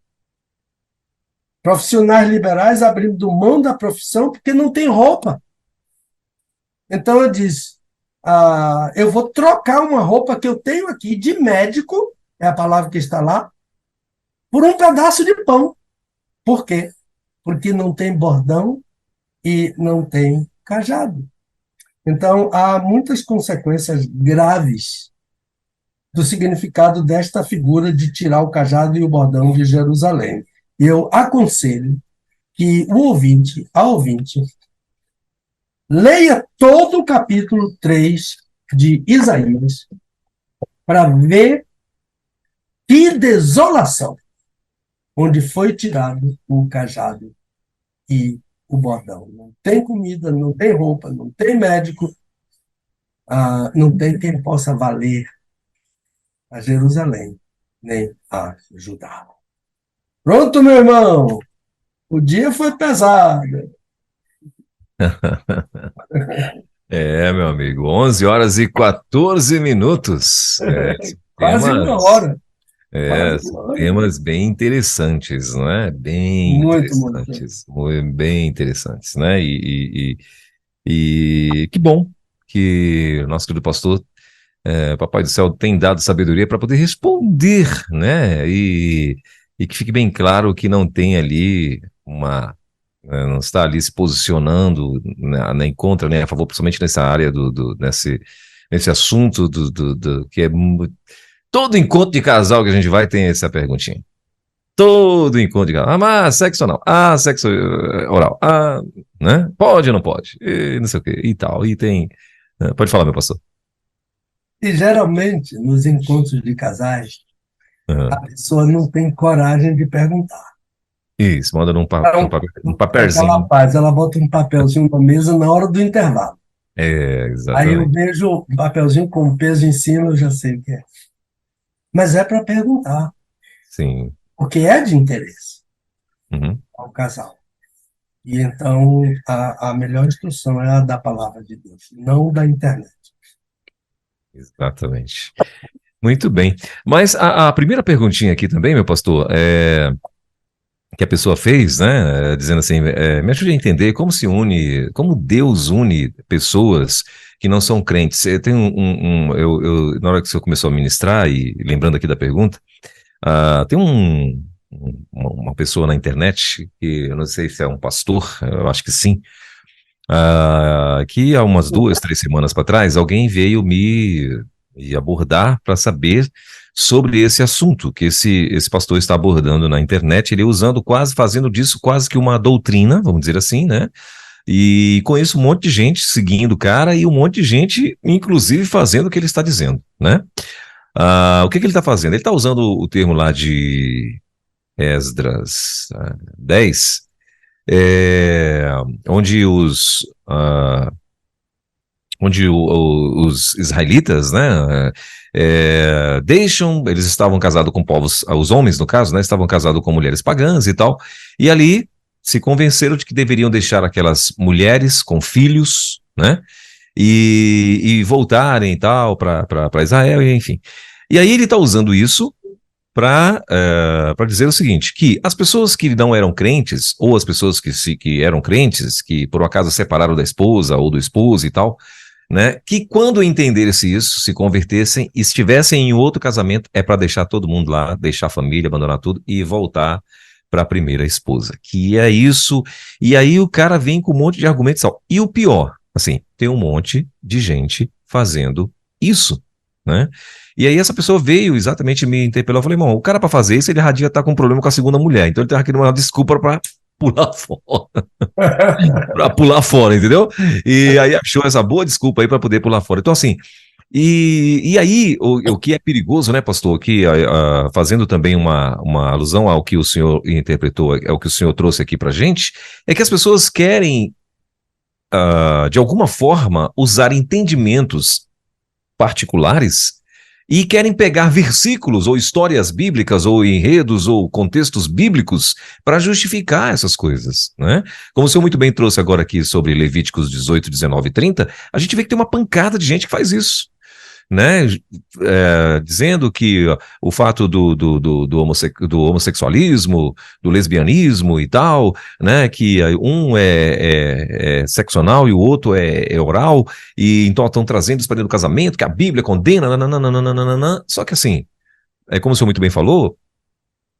C: Profissionais liberais abrindo mão da profissão porque não tem roupa. Então eu disse, eu vou trocar uma roupa que eu tenho aqui de médico, é a palavra que está lá, por um pedaço de pão. Por quê? Porque não tem bordão e não tem cajado. Então, há muitas consequências graves do significado desta figura de tirar o cajado e o bordão de Jerusalém. E eu aconselho que a ouvinte, leia todo o capítulo 3 de Isaías para ver que desolação, onde foi tirado o cajado e o bordão. Não tem comida, não tem roupa, não tem médico, não tem quem possa valer a Jerusalém, nem a Judá. Pronto, meu irmão! O dia foi pesado.
B: Meu amigo, 11h14.
C: Quase uma hora.
B: Temas bem interessantes, não é? Bem interessantes, bem interessantes, né? E que bom que o nosso querido pastor, Papai do Céu, tem dado sabedoria para poder responder, né? E que fique bem claro que não tem ali uma né? Não está ali se posicionando, né, nem contra, nem a favor, principalmente nessa área nesse assunto que é todo encontro de casal que a gente vai tem essa perguntinha. Todo encontro de casal. Mas sexo anal. Sexo oral. Né? Pode ou não pode? E não sei o que. E tal. E tem. Pode falar, meu pastor.
C: E geralmente, nos encontros de casais, a
B: Uhum.
C: pessoa não tem coragem de perguntar.
B: Isso, manda
C: Então,
B: um
C: é o que ela
B: papelzinho.
C: faz? Ela bota um papelzinho na mesa na hora do intervalo. Aí eu
B: Exatamente.
C: vejo um papelzinho com peso em cima, eu já sei o que é. Mas é para perguntar,
B: Sim.
C: porque é de interesse
B: Uhum.
C: ao casal. E então a melhor instrução é a da palavra de Deus, não da internet.
B: Exatamente. Muito bem. Mas a primeira perguntinha aqui também, meu pastor, que a pessoa fez, né, dizendo assim, me ajude a entender como Deus une pessoas que não são crentes. Tem na hora que o senhor começou a ministrar, e lembrando aqui da pergunta, tem uma pessoa na internet, que eu não sei se é um pastor, eu acho que sim, que há umas 2, 3 semanas para trás, alguém veio me abordar para saber sobre esse assunto que esse pastor está abordando na internet, ele fazendo disso quase que uma doutrina, vamos dizer assim, né? E conheço um monte de gente seguindo o cara e um monte de gente, inclusive, fazendo o que ele está dizendo, né? O que ele está fazendo? Ele está usando o termo lá de Esdras 10, é, onde os israelitas, né, eles estavam casados com povos, os homens no caso, né, estavam casados com mulheres pagãs e tal, e ali se convenceram de que deveriam deixar aquelas mulheres com filhos, né, e voltarem e tal para Israel, e enfim. E aí ele está usando isso para dizer o seguinte, que as pessoas que não eram crentes, ou as pessoas que eram crentes, que por um acaso separaram da esposa ou do esposo e tal, né, que quando entendessem isso, se convertessem e estivessem em outro casamento, é para deixar todo mundo lá, deixar a família, abandonar tudo e voltar para a primeira esposa, que é isso. E aí o cara vem com um monte de argumentos. E o pior, assim, tem um monte de gente fazendo isso, né? E aí essa pessoa veio exatamente me interpelar. Eu falei, irmão, o cara para fazer isso, ele já devia estar com um problema com a segunda mulher. Então ele tem que dar uma desculpa para pular fora. Para pular fora, entendeu? E aí achou essa boa desculpa aí para poder pular fora. Então, assim, e aí o que é perigoso, né, pastor, que fazendo também uma alusão ao que o senhor interpretou, ao que o senhor trouxe aqui para gente, é que as pessoas querem, de alguma forma, usar entendimentos particulares e querem pegar versículos ou histórias bíblicas ou enredos ou contextos bíblicos para justificar essas coisas, né? Como o senhor muito bem trouxe agora aqui sobre Levíticos 18, 19 e 30, a gente vê que tem uma pancada de gente que faz isso, né? Dizendo que o fato do homossexualismo, do lesbianismo e tal, né? Que um é sexual e o outro é oral, e então estão trazendo isso para dentro do casamento, que a Bíblia condena, nananana. Só que assim, como o senhor muito bem falou,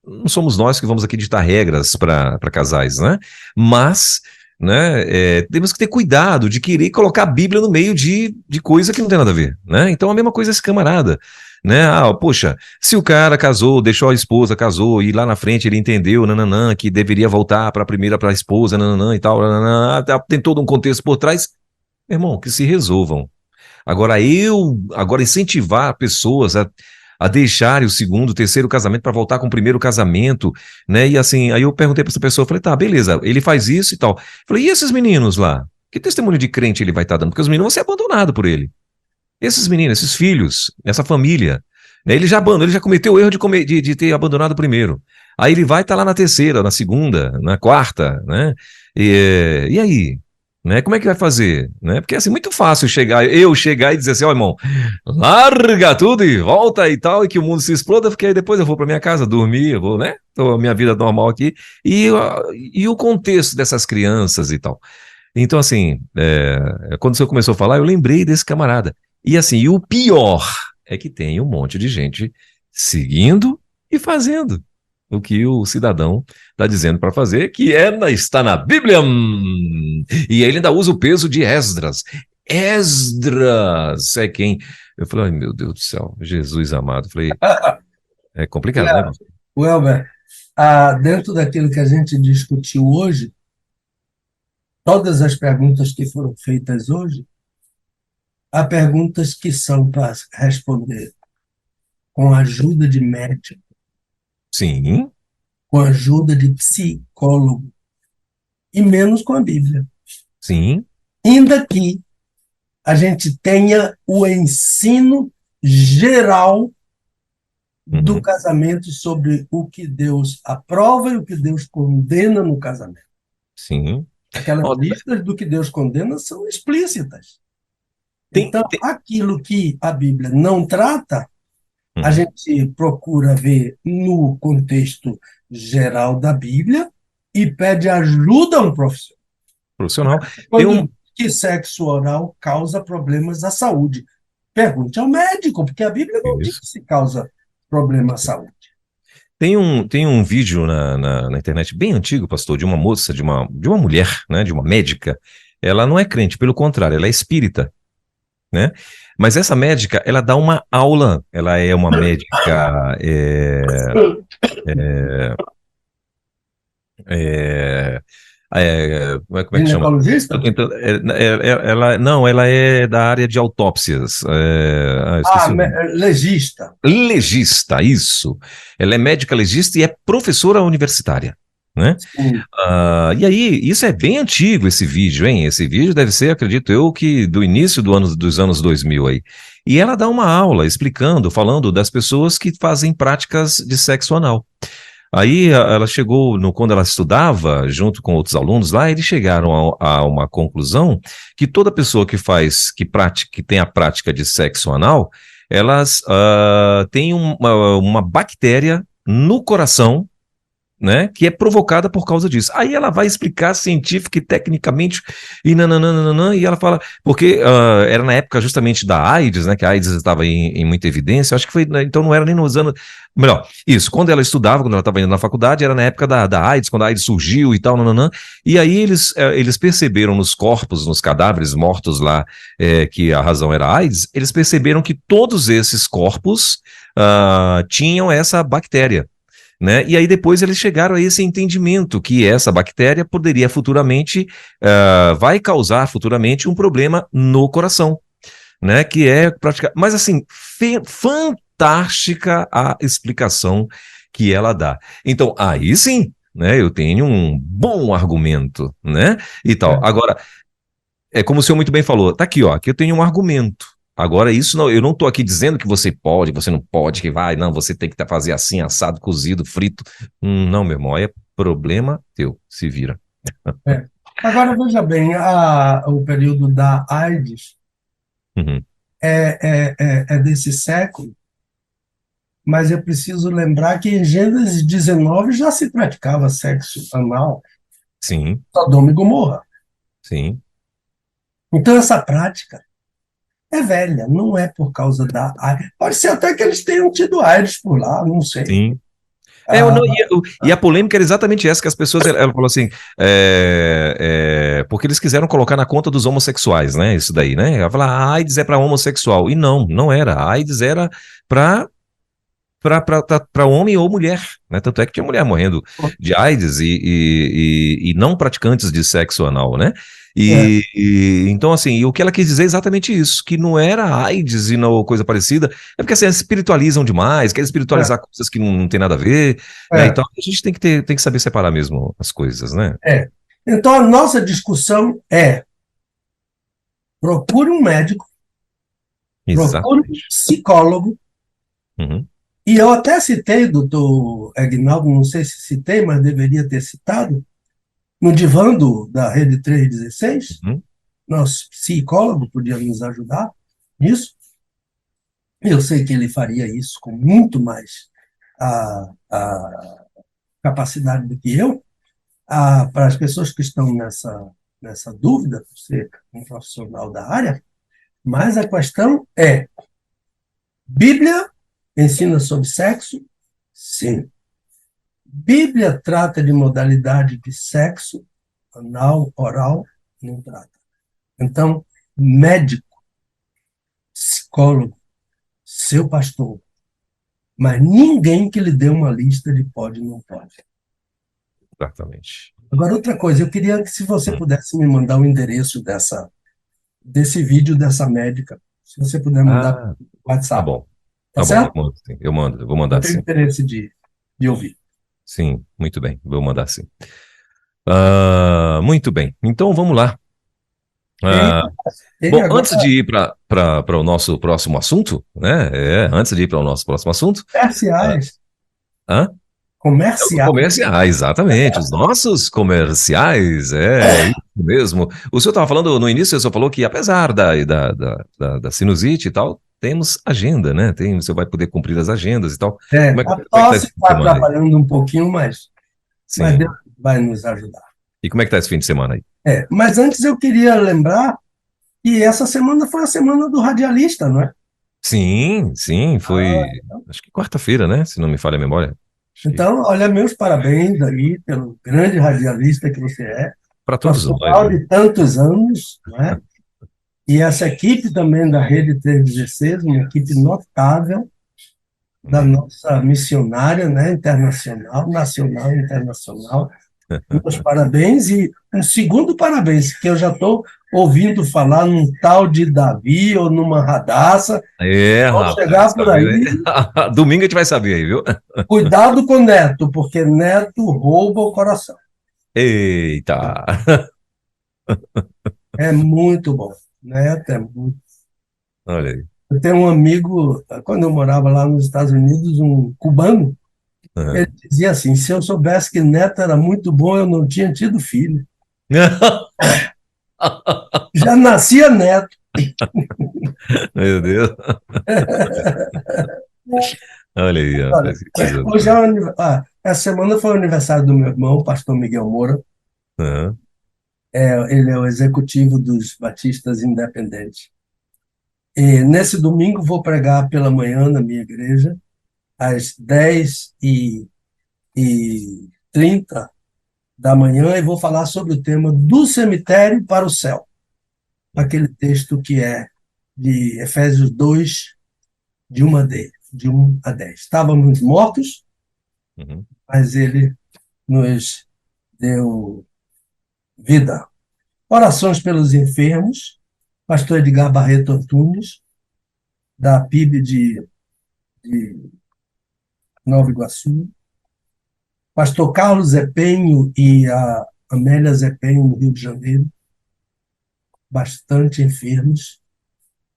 B: não somos nós que vamos aqui ditar regras para casais, né? Mas, né, temos que ter cuidado de querer colocar a Bíblia no meio de coisa que não tem nada a ver, né? Então a mesma coisa esse camarada, né? Poxa, se o cara casou, deixou a esposa, casou, e lá na frente ele entendeu, nananã, que deveria voltar para a esposa, nananã e tal, nananã, tem todo um contexto por trás, meu irmão, que se resolvam. Agora incentivar pessoas a deixarem o segundo, o terceiro casamento para voltar com o primeiro casamento, né? E assim, aí eu perguntei para essa pessoa, falei, tá, beleza, ele faz isso e tal. Falei, e esses meninos lá? Que testemunho de crente ele vai estar dando? Porque os meninos vão ser abandonados por ele. Esses meninos, esses filhos, essa família, né? Ele já cometeu o erro de ter abandonado o primeiro. Aí ele vai estar lá na terceira, na segunda, na quarta, né? E aí? Né? Como é que vai fazer? Né? Porque assim, muito fácil eu chegar e dizer assim, ó, irmão, larga tudo e volta e tal, e que o mundo se exploda, porque aí depois eu vou para minha casa dormir, eu vou, né? Tô a minha vida normal aqui. E o contexto dessas crianças e tal. Então, assim, quando o senhor começou a falar, eu lembrei desse camarada. E assim, e o pior é que tem um monte de gente seguindo e fazendo. o que o cidadão está dizendo para fazer, que está na Bíblia. E ele ainda usa o peso de Esdras. Esdras é quem? Eu falei, ai meu Deus do céu, Jesus amado. Eu falei, é complicado, né?
C: Welber, dentro daquilo que a gente discutiu hoje, todas as perguntas que foram feitas hoje, há perguntas que são para responder com a ajuda de médico,
B: Sim,
C: com a ajuda de psicólogo, e menos com a Bíblia.
B: sim.
C: Ainda que a gente tenha o ensino geral do casamento sobre o que Deus aprova e o que Deus condena no casamento.
B: Sim.
C: Aquelas
B: Ó,
C: listas do que Deus condena são explícitas.
B: tem,
C: Então,
B: tem-
C: aquilo que a Bíblia não trata, a
B: Uhum.
C: gente procura ver no contexto geral da Bíblia e pede ajuda a um profissional.
B: Profissional. Tem
C: Quando
B: um,
C: diz que sexo oral causa problemas à saúde, pergunte ao médico, porque a Bíblia não diz
B: isso.
C: se causa problema à saúde.
B: Tem um vídeo na internet bem antigo, pastor, de uma moça, de uma mulher, né, de uma médica. Ela não é crente, pelo contrário, ela é espírita, né? Mas essa médica, ela dá uma aula, ela é uma médica, é, como é que chama? Tô
C: Ginecologista?
B: tentando, ela, não, ela é da área de autópsias, esqueci o nome.
C: Legista.
B: Legista, isso. Ela é médica legista e é professora universitária, né?
C: Sim.
B: E aí, isso é bem antigo, esse vídeo, hein? Esse vídeo deve ser, acredito eu, que do início dos anos 2000 aí. E ela dá uma aula explicando, falando das pessoas que fazem práticas de sexo anal. Aí ela chegou, quando ela estudava, junto com outros alunos lá, eles chegaram a uma conclusão que toda pessoa que tem a prática de sexo anal, elas têm uma bactéria no coração, né, que é provocada por causa disso. Aí ela vai explicar científica e tecnicamente, e nananana, e ela fala, porque era na época justamente da AIDS, né, que a AIDS estava em muita evidência, acho que foi, né, então não era nem nos anos, melhor, isso, quando ela estudava, quando ela estava indo na faculdade, era na época da AIDS, quando a AIDS surgiu e tal, nananã, e aí eles perceberam nos corpos, nos cadáveres mortos lá, que a razão era a AIDS, eles perceberam que todos esses corpos tinham essa bactéria, né? E aí depois eles chegaram a esse entendimento que essa bactéria poderia futuramente, vai causar futuramente um problema no coração, né? Que é mas assim, fantástica a explicação que ela dá. Então, aí sim, né? Eu tenho um bom argumento, né? E tal. Agora, é como o senhor muito bem falou, tá aqui, ó, aqui eu tenho um argumento. Agora, isso não, eu não estou aqui dizendo que você pode, você não pode, que vai, não, você tem que fazer assim, assado, cozido, frito. Não, meu irmão, é problema teu, se vira.
C: É. Agora, veja bem, o período da AIDS
B: Uhum.
C: é desse século, mas eu preciso lembrar que em Gênesis 19 já se praticava sexo anal,
B: Sim,
C: Sodoma e Gomorra.
B: sim,
C: Então, essa prática é velha, não é por causa da AIDS. Pode ser até que eles tenham tido AIDS por lá, não sei.
B: sim.
C: Ah,
B: Não, e a polêmica era exatamente essa, que as pessoas, ela falou assim, porque eles quiseram colocar na conta dos homossexuais, né, isso daí, né, ela falou, a AIDS é para homossexual, e não era, a AIDS era para homem ou mulher, né? Tanto é que tinha mulher morrendo de AIDS e não praticantes de sexo anal, né?
C: é,
B: Então, assim, e o que ela quis dizer é exatamente isso, que não era AIDS e não coisa parecida, é porque assim, eles espiritualizam demais, querem espiritualizar coisas que não tem nada a ver, né?
C: é,
B: Então, a gente tem que saber separar mesmo as coisas, né?
C: é. Então, a nossa discussão é: procure um médico, procure um
B: Exatamente.
C: psicólogo.
B: Uhum,
C: E eu até citei, doutor Aguinaldo, não sei se citei, mas deveria ter citado, no divã da Rede 316,
B: uhum,
C: nosso psicólogo podia nos ajudar nisso. Eu sei que ele faria isso com muito mais a capacidade do que eu. Para as pessoas que estão nessa dúvida, por ser um profissional da área, mas a questão é: Bíblia ensina sobre sexo? Sim. Bíblia trata de modalidade de sexo, anal, oral, não trata. Então, médico, psicólogo, seu pastor, mas ninguém que lhe dê uma lista de pode e não pode.
B: Exatamente.
C: Agora, outra coisa, eu queria que se você
B: Hum.
C: pudesse me mandar o endereço desse vídeo dessa médica, se você puder mandar
B: Ah,
C: pelo
B: tá
C: WhatsApp,
B: bom.
C: tá
B: Tá bom, eu
C: certo?
B: mando, sim. Eu mando, eu vou
C: Eu
B: mandar
C: tenho
B: sim.
C: interesse de ouvir.
B: Sim, muito bem, vou mandar sim. Muito bem, então vamos lá.
C: Tem,
B: Ah,
C: tem
B: bom, antes
C: agora
B: de ir para o nosso próximo assunto, né? Antes de ir para o nosso próximo assunto, ah,
C: comerciais,
B: hã?
C: comerciais.
B: Comerciais, exatamente. Os nossos comerciais, é isso mesmo. O senhor estava falando no início, o senhor falou que apesar da sinusite e tal, temos agenda, né? Você vai poder cumprir as agendas e tal.
C: A
B: Como é que tá
C: tosse
B: esse fim de
C: está
B: semana aí?
C: atrapalhando um pouquinho, mas Deus
B: Sim.
C: vai nos ajudar.
B: E como é que tá esse fim de semana aí?
C: Mas antes eu queria lembrar que essa semana foi a semana do radialista, não é?
B: Sim, sim, foi,
C: Ah,
B: acho que quarta-feira, né? Se não me falha a memória. Acho que
C: então, olha, meus parabéns aí pelo grande radialista que você é,
B: para todos nós,
C: profissional
B: né?
C: de tantos anos, não é? E essa equipe também da Rede 316, uma equipe notável da
B: Hum.
C: nossa missionária, né, internacional, nacional e internacional. Meus parabéns e um segundo parabéns, que eu já estou ouvindo falar num tal de Davi ou numa Radassa. Vão
B: Rapaz,
C: chegar
B: tá
C: por
B: vendo aí?
C: aí,
B: Domingo a gente vai saber aí, viu?
C: cuidado com Neto, porque Neto rouba o coração.
B: Eita!
C: É muito bom. Neto é muito.
B: Olha aí.
C: Eu tenho um amigo, quando eu morava lá nos Estados Unidos, um cubano, ele
B: Aham.
C: dizia assim: se eu soubesse que Neto era muito bom, eu não tinha tido filho. Já nascia Neto.
B: Meu Deus. Olha aí,
C: Olha,
B: rapaz, que coisa
C: hoje
B: boa.
C: essa semana foi o aniversário do meu irmão, o pastor Miguel Moura.
B: Aham.
C: Ele é o executivo dos Batistas Independentes. E nesse domingo vou pregar pela manhã na minha igreja, às 10h30 da manhã, e vou falar sobre o tema do cemitério para o céu. Aquele texto que é de Efésios 2, de 1 a 10. Estávamos mortos,
B: Uhum.
C: mas ele nos deu vida. Orações pelos enfermos, pastor Edgar Barreto Antunes, da PIB de Nova Iguaçu, pastor Carlos Zepenho e a Amélia Zepenho, no Rio de Janeiro, bastante enfermos.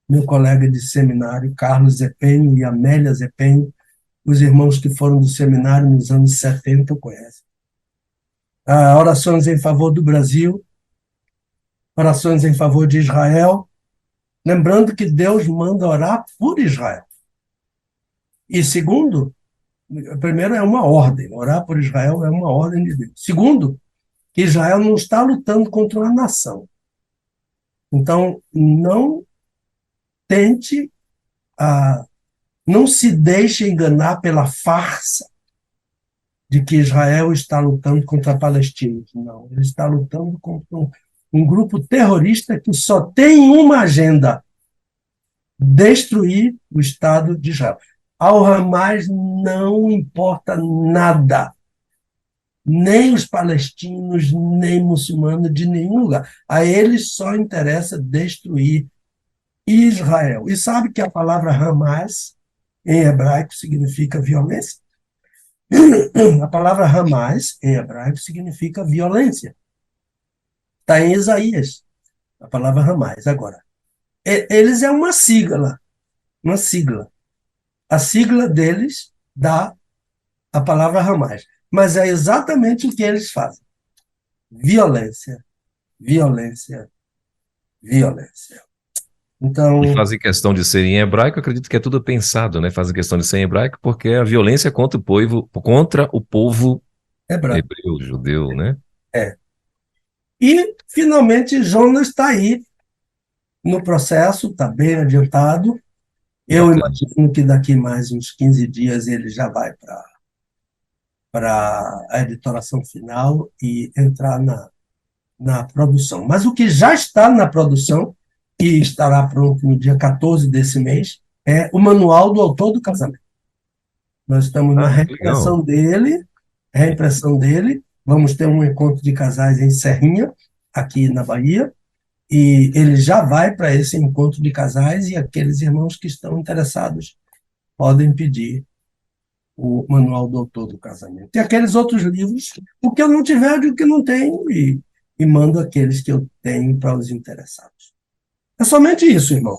C: Meu colega de seminário, Carlos Zepenho e Amélia Zepenho, os irmãos que foram do seminário nos anos 70 conhecem. Orações em favor do Brasil, orações em favor de Israel, lembrando que Deus manda orar por Israel. E segundo, primeiro é uma ordem, orar por Israel é uma ordem de Deus. Segundo, que Israel não está lutando contra uma nação. Então, não tente, não se deixe enganar pela farsa de que Israel está lutando contra palestinos. Não, ele está lutando contra um grupo terrorista que só tem uma agenda: destruir o Estado de Israel. Ao Hamas não importa nada, nem os palestinos, nem muçulmanos de nenhum lugar. A eles só interessa destruir Israel. E sabe que a palavra Hamas, em hebraico, significa violência? A palavra Hamas, em hebraico, significa violência. Está em Isaías, a palavra Hamas. Agora, eles é uma sigla, uma sigla. A sigla deles dá a palavra Hamas. Mas é exatamente o que eles fazem: violência, violência, violência.
B: E
C: Então,
B: fazem questão de ser em hebraico, acredito que é tudo pensado, né? Fazem questão de ser em hebraico porque é a violência contra o povo
C: é brabo.
B: hebreu, judeu, né?
C: É. E, finalmente, Jonas está aí no processo, está bem adiantado. Eu
B: Bacana.
C: imagino que daqui mais uns 15 dias ele já vai para a editoração final e entrar na produção. Mas o que já está na produção e estará pronto no dia 14 desse mês é o Manual do Autor do Casamento. Nós estamos na
B: Legal.
C: reimpressão dele. Vamos ter um encontro de casais em Serrinha, aqui na Bahia, e ele já vai para esse encontro de casais, e aqueles irmãos que estão interessados podem pedir o Manual do Autor do Casamento. E aqueles outros livros, o que eu não tiver, eu digo que não tenho, e mando aqueles que eu tenho para os interessados. É somente isso, irmão.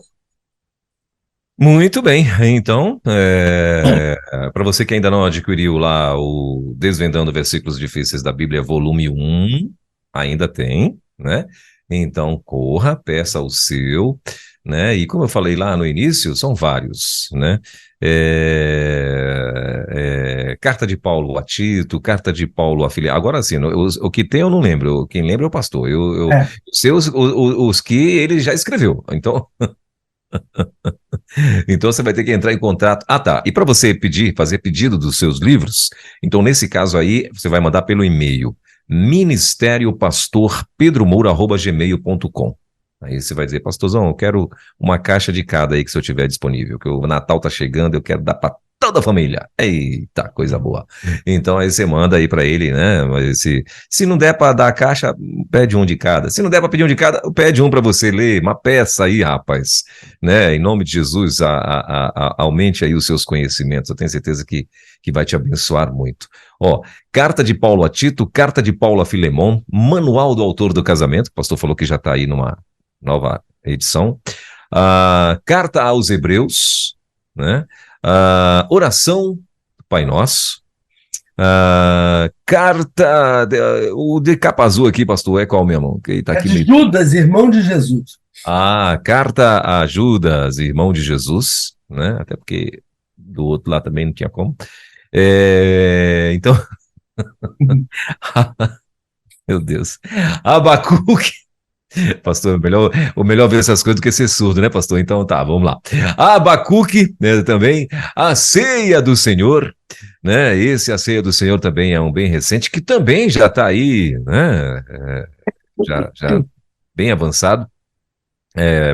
B: Muito bem, então, para você que ainda não adquiriu lá o Desvendando Versículos Difíceis da Bíblia, volume 1, ainda tem, né? Então, corra, peça o seu, né? E como eu falei lá no início, são vários, né? Carta de Paulo a Tito, Carta de Paulo a Filipe. Agora sim, o que tem eu não lembro, quem lembra é o pastor. Eu sei os que ele já escreveu, então... Então você vai ter que entrar em contato. Ah, tá. E para você fazer pedido dos seus livros, então nesse caso aí, você vai mandar pelo e-mail ministeriopastorpedromoura@gmail.com. Aí você vai dizer, pastorzão, eu quero uma caixa de cada aí que se eu tiver disponível, que o Natal tá chegando, eu quero dar para toda a família. Eita, coisa boa. Então aí você manda aí para ele, né? Mas se não der para dar a caixa, pede um de cada. Se não der para pedir um de cada, pede um para você ler. Uma peça aí, rapaz, né? Em nome de Jesus, aumente aí os seus conhecimentos. Eu tenho certeza que vai te abençoar muito. Ó, Carta de Paulo a Tito, Carta de Paulo a Filemon, Manual do Autor do Casamento, o pastor falou que já está aí numa nova edição. Carta aos Hebreus, né? Oração do Pai Nosso. Carta o de capa azul aqui, pastor, é qual mesmo? Que tá aqui
C: de Judas, irmão de Jesus.
B: Carta a Judas, irmão de Jesus, né? Até porque do outro lado também não tinha como. Então, meu Deus, Abacuque. Pastor, o melhor ver essas coisas do que ser surdo, né, pastor? Então tá, vamos lá. Abacuque, né, também, a Ceia do Senhor, né? A Ceia do Senhor também é um bem recente, que também já está aí, né? Já bem avançado.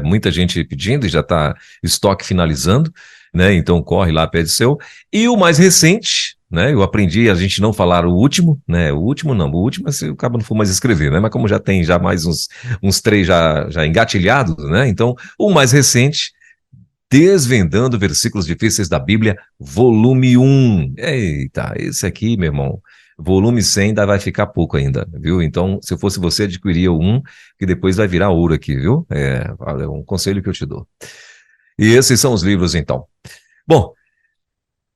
B: Muita gente pedindo e já está estoque finalizando, né? Então corre lá, pede seu. E o mais recente, né? Eu aprendi a gente não falar o último, né? O último se o cabo não for mais escrever, né? Mas como já tem mais uns 3 já engatilhados, né? Então, o mais recente, Desvendando Versículos Difíceis da Bíblia, volume 1. Eita, esse aqui, meu irmão, volume 100 ainda vai ficar pouco ainda, viu? Então, se eu fosse você, adquiria um, que depois vai virar ouro aqui, viu? É um conselho que eu te dou. E esses são os livros, então. Bom,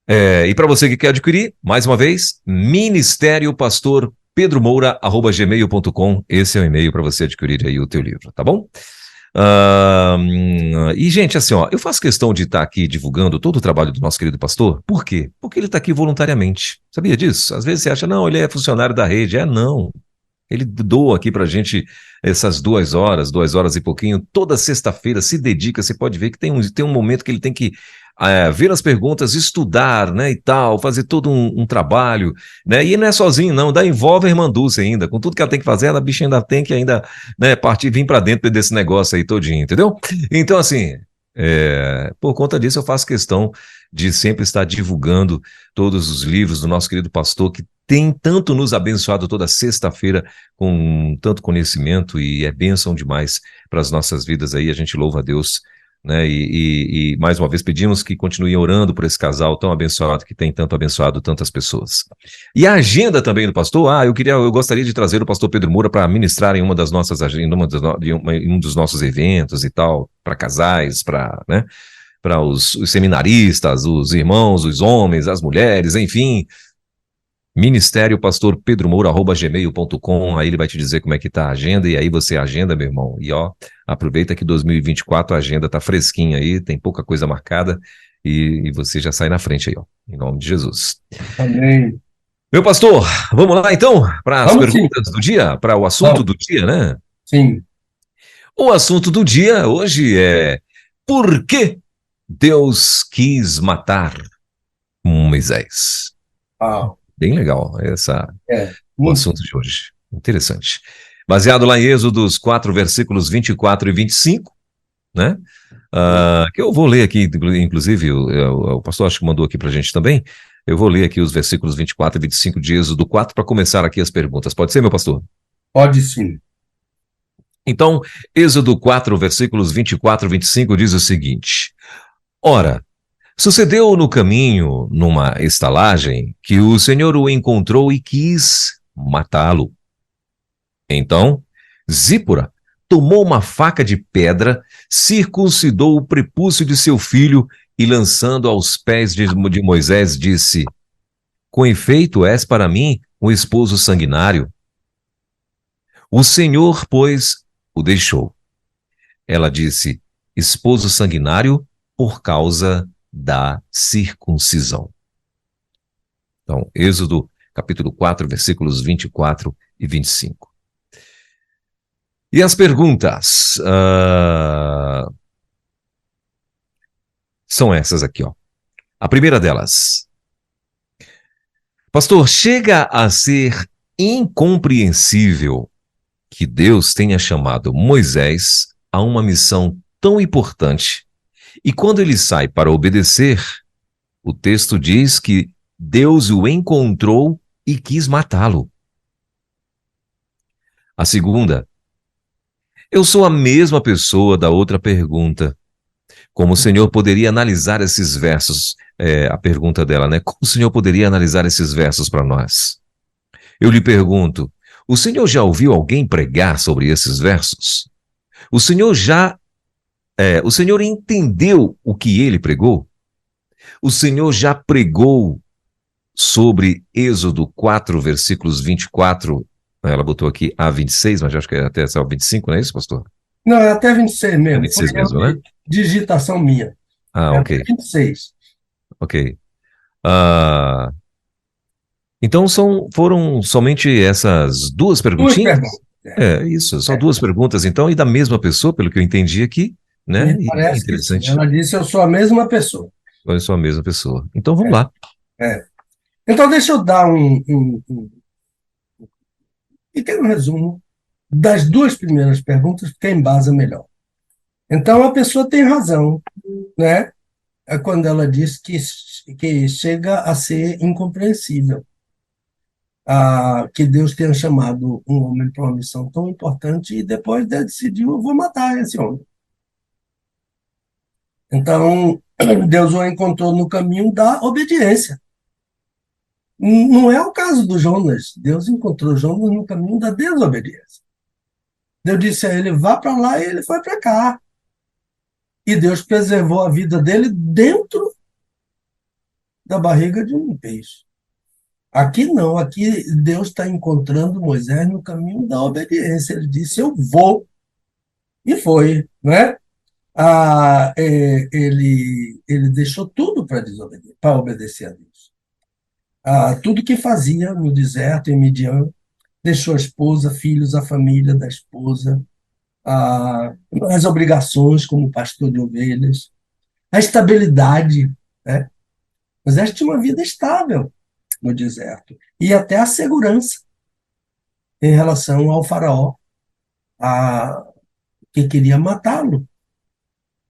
B: e para você que quer adquirir, mais uma vez, ministeriopastorpedromoura@gmail.com. Esse é o e-mail para você adquirir aí o teu livro, tá bom? E, gente, assim, ó, eu faço questão de estar aqui divulgando todo o trabalho do nosso querido pastor. Por quê? Porque ele está aqui voluntariamente. Sabia disso? Às vezes você acha, não, ele é funcionário da rede. Não. Ele doa aqui pra gente essas 2 horas e pouquinho, toda sexta-feira, se dedica, você pode ver que tem um momento que ele tem que ver as perguntas, estudar, né, e tal, fazer todo um trabalho, né, e não é sozinho não, envolve a irmã Dulce ainda, com tudo que ela tem que fazer, a bicha ainda tem que né, vir pra dentro desse negócio aí todinho, entendeu? Então, assim, por conta disso eu faço questão de sempre estar divulgando todos os livros do nosso querido pastor, que tem tanto nos abençoado toda sexta-feira com tanto conhecimento, e é bênção demais para as nossas vidas aí, a gente louva a Deus, né? E mais uma vez pedimos que continuem orando por esse casal tão abençoado, que tem tanto abençoado tantas pessoas. E a agenda também do pastor, eu gostaria de trazer o pastor Pedro Moura para ministrar em uma das nossas agendas, em um dos nossos eventos e tal, para casais, né? Para os seminaristas, os irmãos, os homens, as mulheres, enfim. ministeriopastorpedromoura@gmail.com. Aí ele vai te dizer como é que tá a agenda, e aí você agenda, meu irmão. E aproveita que 2024 a agenda tá fresquinha aí, tem pouca coisa marcada, e você já sai na frente aí, em nome de Jesus.
C: Amém.
B: Meu pastor, vamos lá então para as perguntas do dia, para o assunto do dia, né?
C: Sim.
B: O assunto do dia hoje é: por que Deus quis matar Moisés? Bem legal o
C: Muito.
B: assunto de hoje. Interessante. Baseado lá em Êxodos 4, versículos 24 e 25, né? Que eu vou ler aqui, inclusive, o pastor acho que mandou aqui pra gente também. Eu vou ler aqui os versículos 24 e 25 de Êxodo 4 para começar aqui as perguntas. Pode ser, meu pastor?
C: Pode sim.
B: Então, Êxodo 4, versículos 24 e 25 diz o seguinte: Ora, sucedeu no caminho, numa estalagem, que o Senhor o encontrou e quis matá-lo. Então, Zípora tomou uma faca de pedra, circuncidou o prepúcio de seu filho e, lançando aos pés de Moisés, disse: Com efeito, és para mim um esposo sanguinário. O Senhor, pois, o deixou. Ela disse: esposo sanguinário por causa da circuncisão. Então, Êxodo capítulo 4, versículos 24 e 25. E as perguntas são essas aqui, ó. A primeira delas: pastor, chega a ser incompreensível que Deus tenha chamado Moisés a uma missão tão importante e quando ele sai para obedecer, o texto diz que Deus o encontrou e quis matá-lo. A segunda: eu sou a mesma pessoa da outra pergunta. Como o Senhor poderia analisar esses versos? A pergunta dela, né? Como o Senhor poderia analisar esses versos para nós? Eu lhe pergunto, o Senhor já ouviu alguém pregar sobre esses versos? O Senhor entendeu o que ele pregou? O Senhor já pregou sobre Êxodo 4, versículos 24, ela botou aqui a 26, mas acho que é até o 25, não é isso, pastor?
C: Não, é até 26 mesmo.
B: É 26
C: Foi
B: mesmo, né?
C: digitação minha. É
B: Ok.
C: até 26.
B: Ok. Então foram somente essas duas
C: Duas
B: perguntinhas?
C: perguntas.
B: Isso, só duas perguntas então, e da mesma pessoa, pelo que eu entendi aqui, né?
C: Me
B: E é
C: parece que sim.
B: interessante,
C: Ela disse: eu sou a mesma pessoa.
B: olha só a mesma pessoa. Então vamos lá.
C: É. Então, deixa eu dar um pequeno resumo das duas primeiras perguntas, porque embasa melhor. Então, a pessoa tem razão, né? É quando ela diz que chega a ser incompreensível que Deus tenha chamado um homem para uma missão tão importante e depois decidiu: eu vou matar esse homem. Então, Deus o encontrou no caminho da obediência. Não é o caso do Jonas. Deus encontrou Jonas no caminho da desobediência. Deus disse a ele: vá para lá, e ele foi para cá. E Deus preservou a vida dele dentro da barriga de um peixe. Aqui não, aqui Deus está encontrando Moisés no caminho da obediência. Ele disse: eu vou. E foi, né? Ele deixou tudo para obedecer a Deus. Tudo que fazia no deserto, em Midian, deixou a esposa, filhos, a família da esposa, as obrigações como pastor de ovelhas, a estabilidade, né? Moisés tinha uma vida estável no deserto e até a segurança em relação ao faraó, que queria matá-lo.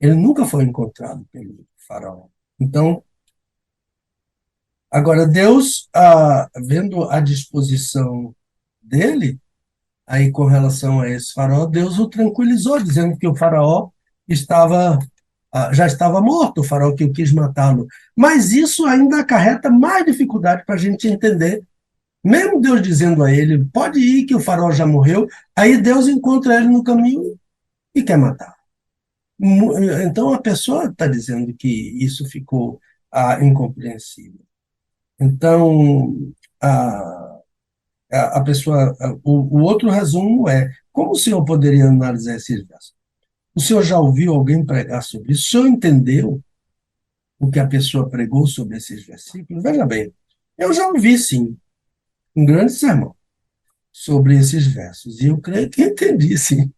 C: Ele nunca foi encontrado pelo faraó. Então, agora Deus, vendo a disposição dele, aí com relação a esse faraó, Deus o tranquilizou, dizendo que o faraó já estava morto, o faraó que quis matá-lo. Mas isso ainda acarreta mais dificuldade para a gente entender. Mesmo Deus dizendo a ele: pode ir, que o faraó já morreu, aí Deus encontra ele no caminho e quer matar. Então a pessoa está dizendo que isso ficou incompreensível. Então, a, a pessoa. O outro resumo é: como o senhor poderia analisar esses versos? O senhor já ouviu alguém pregar sobre isso? O senhor entendeu o que a pessoa pregou sobre esses versículos? Veja bem, eu já ouvi, sim, um grande sermão sobre esses versos, e eu creio que entendi, sim.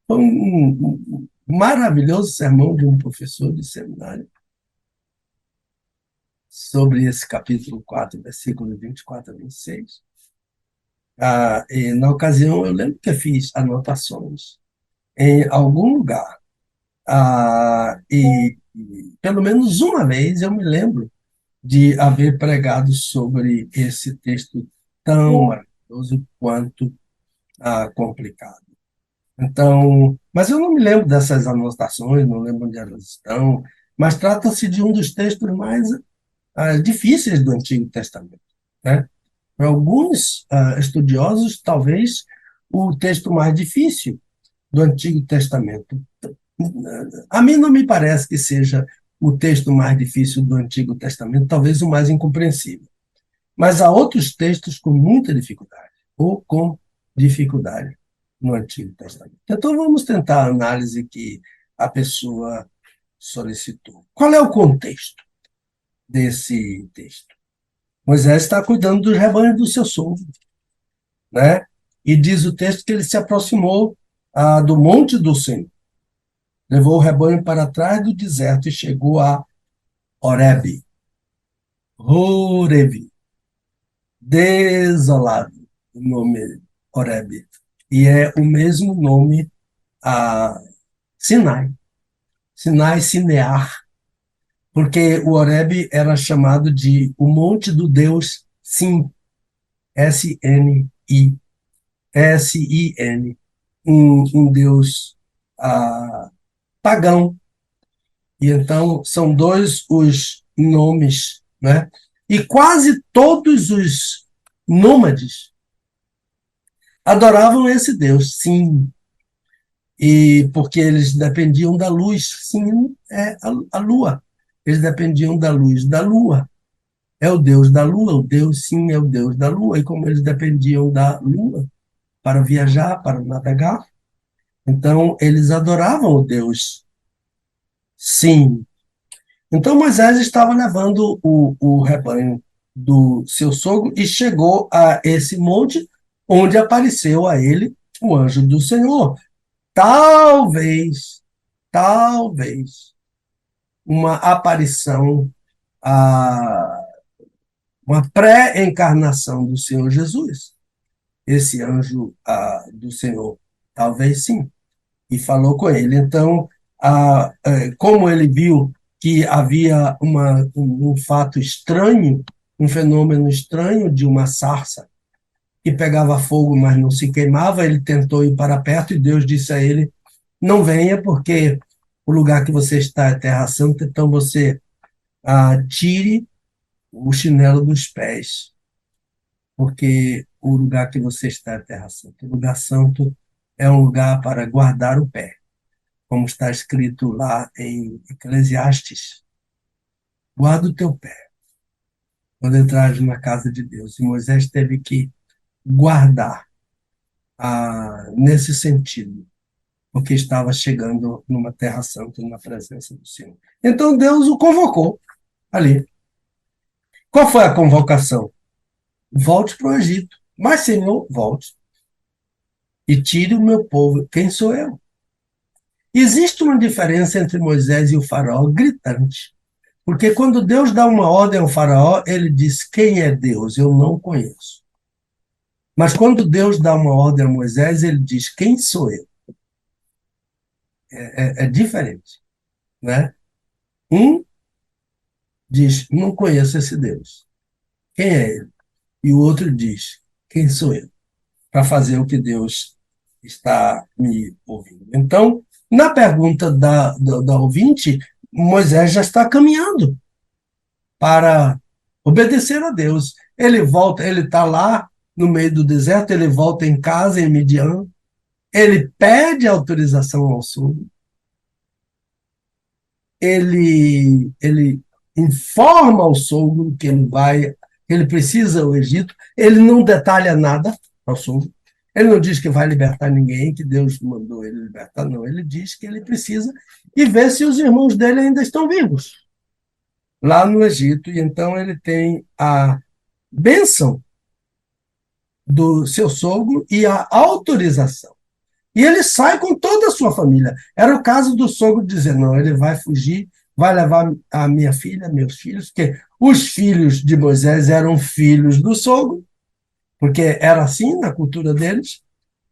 C: Foi um maravilhoso sermão de um professor de seminário, sobre esse capítulo 4, versículos 24 a 26. E na ocasião, eu lembro que eu fiz anotações em algum lugar. E pelo menos uma vez eu me lembro de haver pregado sobre esse texto tão maravilhoso quanto complicado. Então, mas eu não me lembro dessas anotações, não lembro onde elas estão, mas trata-se de um dos textos mais difíceis do Antigo Testamento, né? Para alguns estudiosos, talvez o texto mais difícil do Antigo Testamento. A mim não me parece que seja o texto mais difícil do Antigo Testamento, talvez o mais incompreensível. Mas há outros textos com muita dificuldade, ou com dificuldade no Antigo Testamento. Então vamos tentar a análise que a pessoa solicitou. Qual é o contexto desse texto? Moisés está cuidando dos rebanhos do seu sogro, né? E diz o texto que ele se aproximou do monte do Senhor, levou o rebanho para trás do deserto e chegou a Horebe, desolado, o nome Horebe. E é o mesmo nome a Sinai, Sinear, porque o Horebe era chamado de o monte do Deus Sim, S-N-I, S-I-N, um Deus pagão. E então são dois os nomes, né? E quase todos os nômades adoravam esse Deus, sim, e porque eles dependiam da luz, sim, é a lua. Eles dependiam da luz da lua. É o Deus da lua, o Deus, sim, é o Deus da lua. E como eles dependiam da lua para viajar, para navegar, então eles adoravam o Deus, sim. Então Moisés estava levando o rebanho do seu sogro e chegou a esse monte onde apareceu a ele o anjo do Senhor. Talvez uma aparição, uma pré-encarnação do Senhor Jesus. Esse anjo do Senhor, talvez sim, e falou com ele. Então, como ele viu que havia um fato estranho, um fenômeno estranho de uma sarça que pegava fogo, mas não se queimava, ele tentou ir para perto e Deus disse a ele: não venha, porque o lugar que você está é terra santa, então você tire o chinelo dos pés, porque o lugar que você está é terra santa. O lugar santo é um lugar para guardar o pé, como está escrito lá em Eclesiastes: guarda o teu pé quando entrares na casa de Deus. E Moisés teve que guardar nesse sentido, porque estava chegando numa terra santa, na presença do Senhor. Então Deus o convocou ali. Qual foi a convocação? Volte para o Egito. Mas, Senhor, volte e tire o meu povo. Quem sou eu? Existe uma diferença entre Moisés e o faraó gritante. Porque quando Deus dá uma ordem ao faraó, ele diz: quem é Deus? Eu não conheço. Mas quando Deus dá uma ordem a Moisés, ele diz: quem sou eu? É diferente, né? Um diz: não conheço esse Deus. Quem é ele? E o outro diz: quem sou eu? Para fazer o que Deus está me ouvindo. Então, na pergunta da ouvinte, Moisés já está caminhando para obedecer a Deus. Ele volta, ele está lá no meio do deserto, ele volta em casa, em Midian, ele pede autorização ao sogro, ele informa ao sogro que ele precisa ao Egito, ele não detalha nada ao sogro, ele não diz que vai libertar ninguém, que Deus mandou ele libertar, não, ele diz que ele precisa e ver se os irmãos dele ainda estão vivos lá no Egito. E então ele tem a bênção do seu sogro e a autorização. E ele sai com toda a sua família. Era o caso do sogro dizer: não, ele vai fugir, vai levar a minha filha, meus filhos, porque Os filhos de Moisés eram filhos do sogro, porque era assim na cultura deles,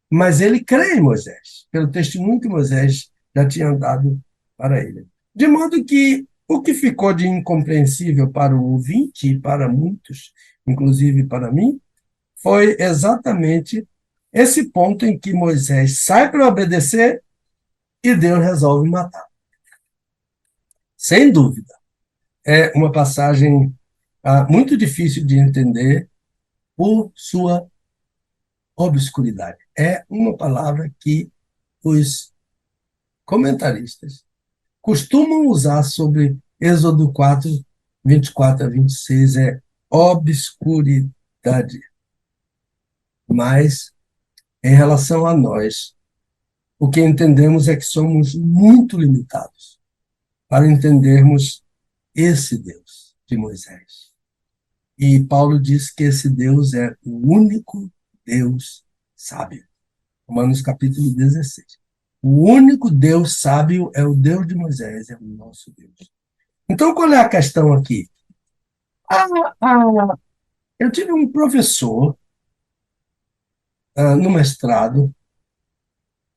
C: mas ele crê em Moisés, pelo testemunho que Moisés já tinha dado para ele. De modo que o que ficou de incompreensível para o ouvinte e para muitos, inclusive para mim, foi exatamente esse ponto em que Moisés sai para obedecer e Deus resolve matar. Sem dúvida, é uma passagem muito difícil de entender por sua obscuridade. É uma palavra que os comentaristas costumam usar sobre Êxodo 4, 24 a 26, é obscuridade. Mas, em relação a nós, o que entendemos é que somos muito limitados para entendermos esse Deus de Moisés. E Paulo diz que esse Deus é o único Deus sábio. Romanos capítulo 16. O único Deus sábio é o Deus de Moisés, é o nosso Deus. Então, qual é a questão aqui? Eu tive um professor no mestrado,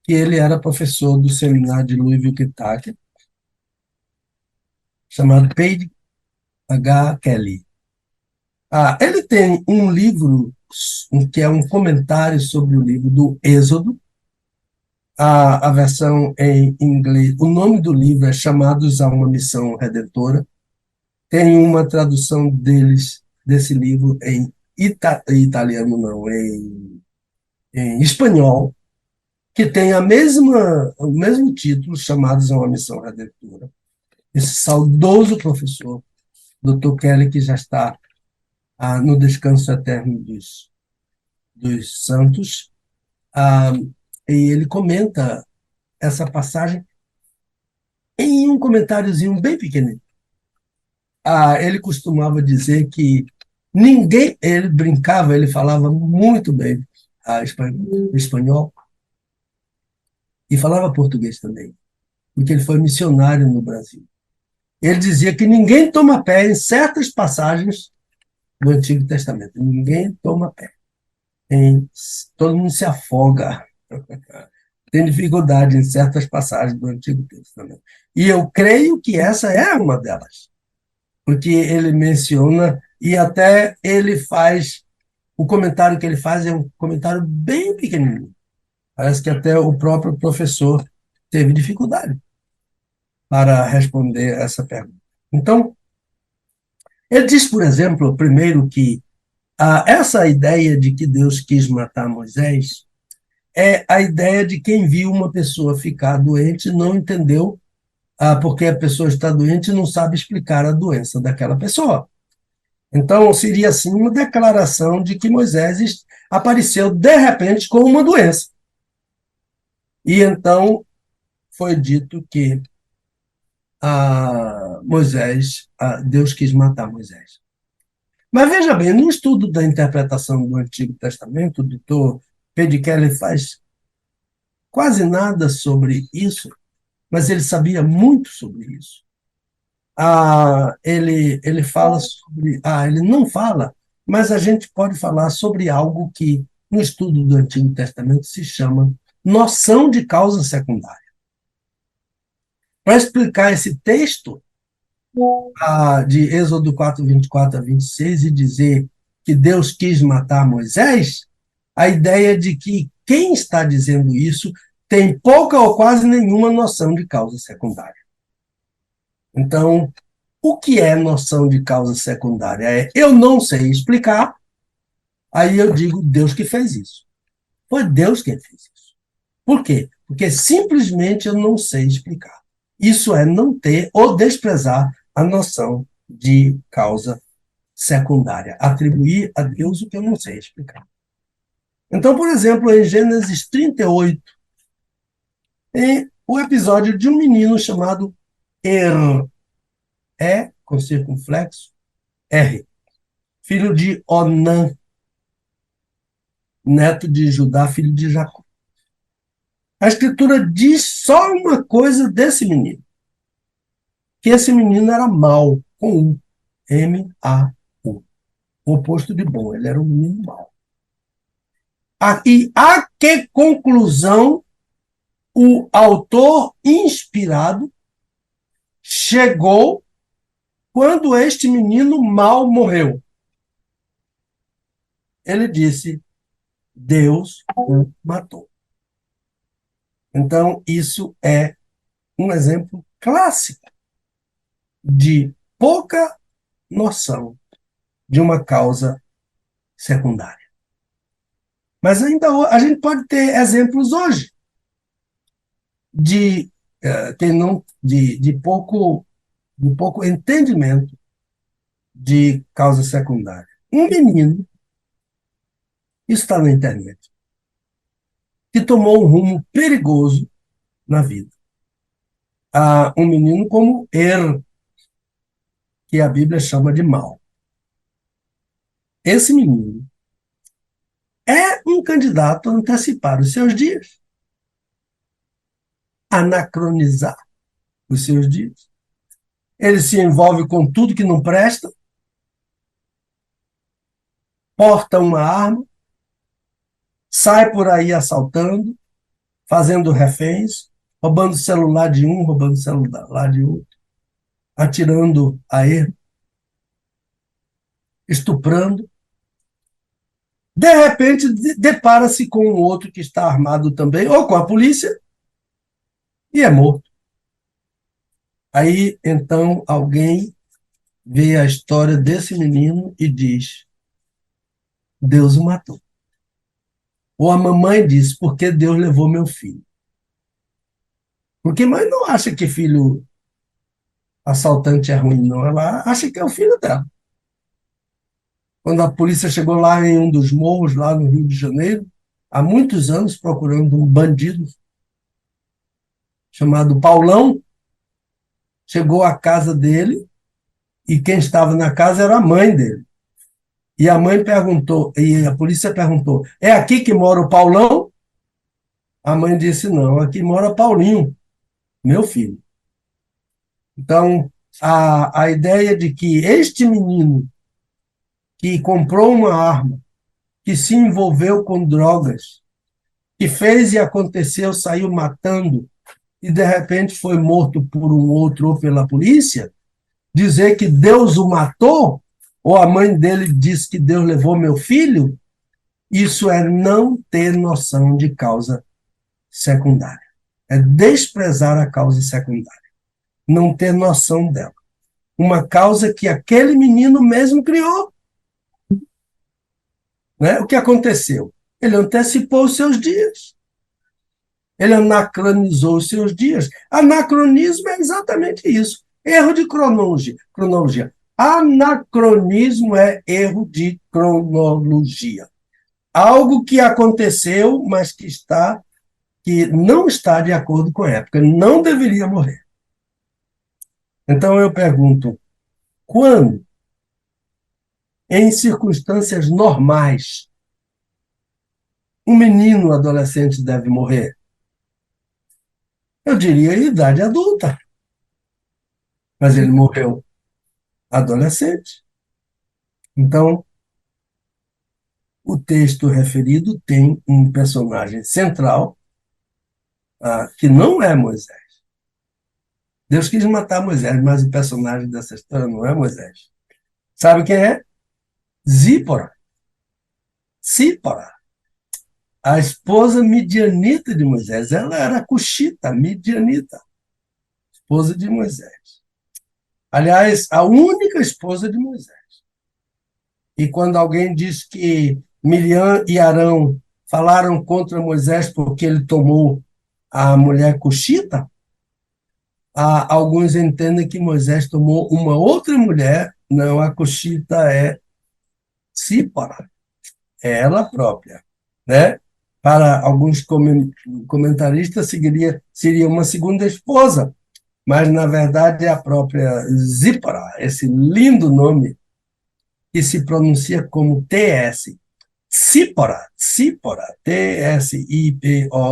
C: que ele era professor do seminário de Louisville, Kentucky, chamado Paige H. Kelly. Ele tem um livro que é um comentário sobre o livro do Êxodo, a versão em inglês. O nome do livro é Chamados a uma Missão Redentora. Tem uma tradução desse livro em italiano, não, em espanhol, que tem o mesmo título, Chamados a uma Missão Redentora. Esse saudoso professor, Dr. Kelly, que já está no descanso eterno dos santos, e ele comenta essa passagem em um comentáriozinho bem pequenino. Ele costumava dizer que ele brincava, ele falava muito bem espanhol e falava português também, porque ele foi missionário no Brasil. Ele dizia que ninguém toma pé em certas passagens do Antigo Testamento. Ninguém toma pé. Todo mundo se afoga. Tem dificuldade em certas passagens do Antigo Testamento. E eu creio que essa é uma delas. Porque ele menciona, e até ele faz, o comentário que ele faz é um comentário bem pequenininho. Parece que até o próprio professor teve dificuldade para responder essa pergunta. Então, ele diz, por exemplo, primeiro que essa ideia de que Deus quis matar Moisés é a ideia de quem viu uma pessoa ficar doente e não entendeu porque a pessoa está doente e não sabe explicar a doença daquela pessoa. Então, seria assim uma declaração de que Moisés apareceu de repente com uma doença. E então foi dito que Deus quis matar Moisés. Mas veja bem, no estudo da interpretação do Antigo Testamento, o doutor Paige Kelly faz quase nada sobre isso, mas ele sabia muito sobre isso. Ele fala sobre... ele não fala, mas a gente pode falar sobre algo que no estudo do Antigo Testamento se chama noção de causa secundária. Para explicar esse texto de Êxodo 4, 24 a 26 e dizer que Deus quis matar Moisés, a ideia de que quem está dizendo isso tem pouca ou quase nenhuma noção de causa secundária. Então, o que é noção de causa secundária? Eu não sei explicar, aí eu digo Deus que fez isso. Foi Deus quem fez isso. Por quê? Porque simplesmente eu não sei explicar. Isso é não ter ou desprezar a noção de causa secundária. Atribuir a Deus o que eu não sei explicar. Então, por exemplo, em Gênesis 38, tem o episódio de um menino chamado com circunflexo, R, filho de Onã, neto de Judá, filho de Jacó. A Escritura diz só uma coisa desse menino, que esse menino era mau, com M-A-U. O oposto de bom, ele era um menino mau. E a que conclusão o autor inspirado chegou quando este menino mau morreu? Ele disse: Deus o matou. Então, isso é um exemplo clássico de pouca noção de uma causa secundária. Mas ainda a gente pode ter exemplos hoje de, de pouco entendimento de causa secundária. Um menino, isso está na internet, que tomou um rumo perigoso na vida. Um menino como que a Bíblia chama de mau. Esse menino é um candidato a antecipar os seus dias, anacronizar os seus dias. Ele se envolve com tudo que não presta, porta uma arma, sai por aí assaltando, fazendo reféns, roubando celular de um, roubando celular de outro, atirando a erro, estuprando. De repente, depara-se com um outro que está armado também, ou com a polícia, e é morto. Aí, então, alguém vê a história desse menino e diz: Deus o matou. Ou a mamãe diz: por que Deus levou meu filho? Porque mãe não acha que filho assaltante é ruim, não. Ela acha que é o filho dela. Quando a polícia chegou lá em um dos morros, lá no Rio de Janeiro, há muitos anos, procurando um bandido chamado Paulão, chegou à casa dele e quem estava na casa era a mãe dele. E a mãe perguntou, e a polícia perguntou: é aqui que mora o Paulão? A mãe disse: não, aqui mora Paulinho, meu filho. Então, a ideia de que este menino que comprou uma arma, que se envolveu com drogas, que fez e aconteceu, saiu matando, e de repente foi morto por um outro ou pela polícia, dizer que Deus o matou, ou a mãe dele diz que Deus levou meu filho, isso é não ter noção de causa secundária. É desprezar a causa secundária. Não ter noção dela. Uma causa que aquele menino mesmo criou. Né? O que aconteceu? Ele antecipou os seus dias. Ele anacronizou os seus dias. Anacronismo é exatamente isso. Erro de cronologia. Anacronismo é erro de cronologia. Algo que aconteceu, mas que não está de acordo com a época. Não deveria morrer. Então eu pergunto: quando, em circunstâncias normais, um menino adolescente deve morrer? Eu diria idade adulta. Mas ele morreu adolescente. Então, o texto referido tem um personagem central, que não é Moisés. Deus quis matar Moisés, mas o personagem dessa história não é Moisés. Sabe quem é? Zípora. Zípora, a esposa midianita de Moisés. Ela era cuxita, midianita, esposa de Moisés. Aliás, a única esposa de Moisés. E quando alguém diz que Miriam e Arão falaram contra Moisés porque ele tomou a mulher cuxita, alguns entendem que Moisés tomou uma outra mulher. Não, a cuxita é Sípora, é ela própria, né? Para alguns comentaristas seria uma segunda esposa, mas na verdade é a própria Zípora, esse lindo nome que se pronuncia como TS. Sípora, T-S-I-P-O-R-A.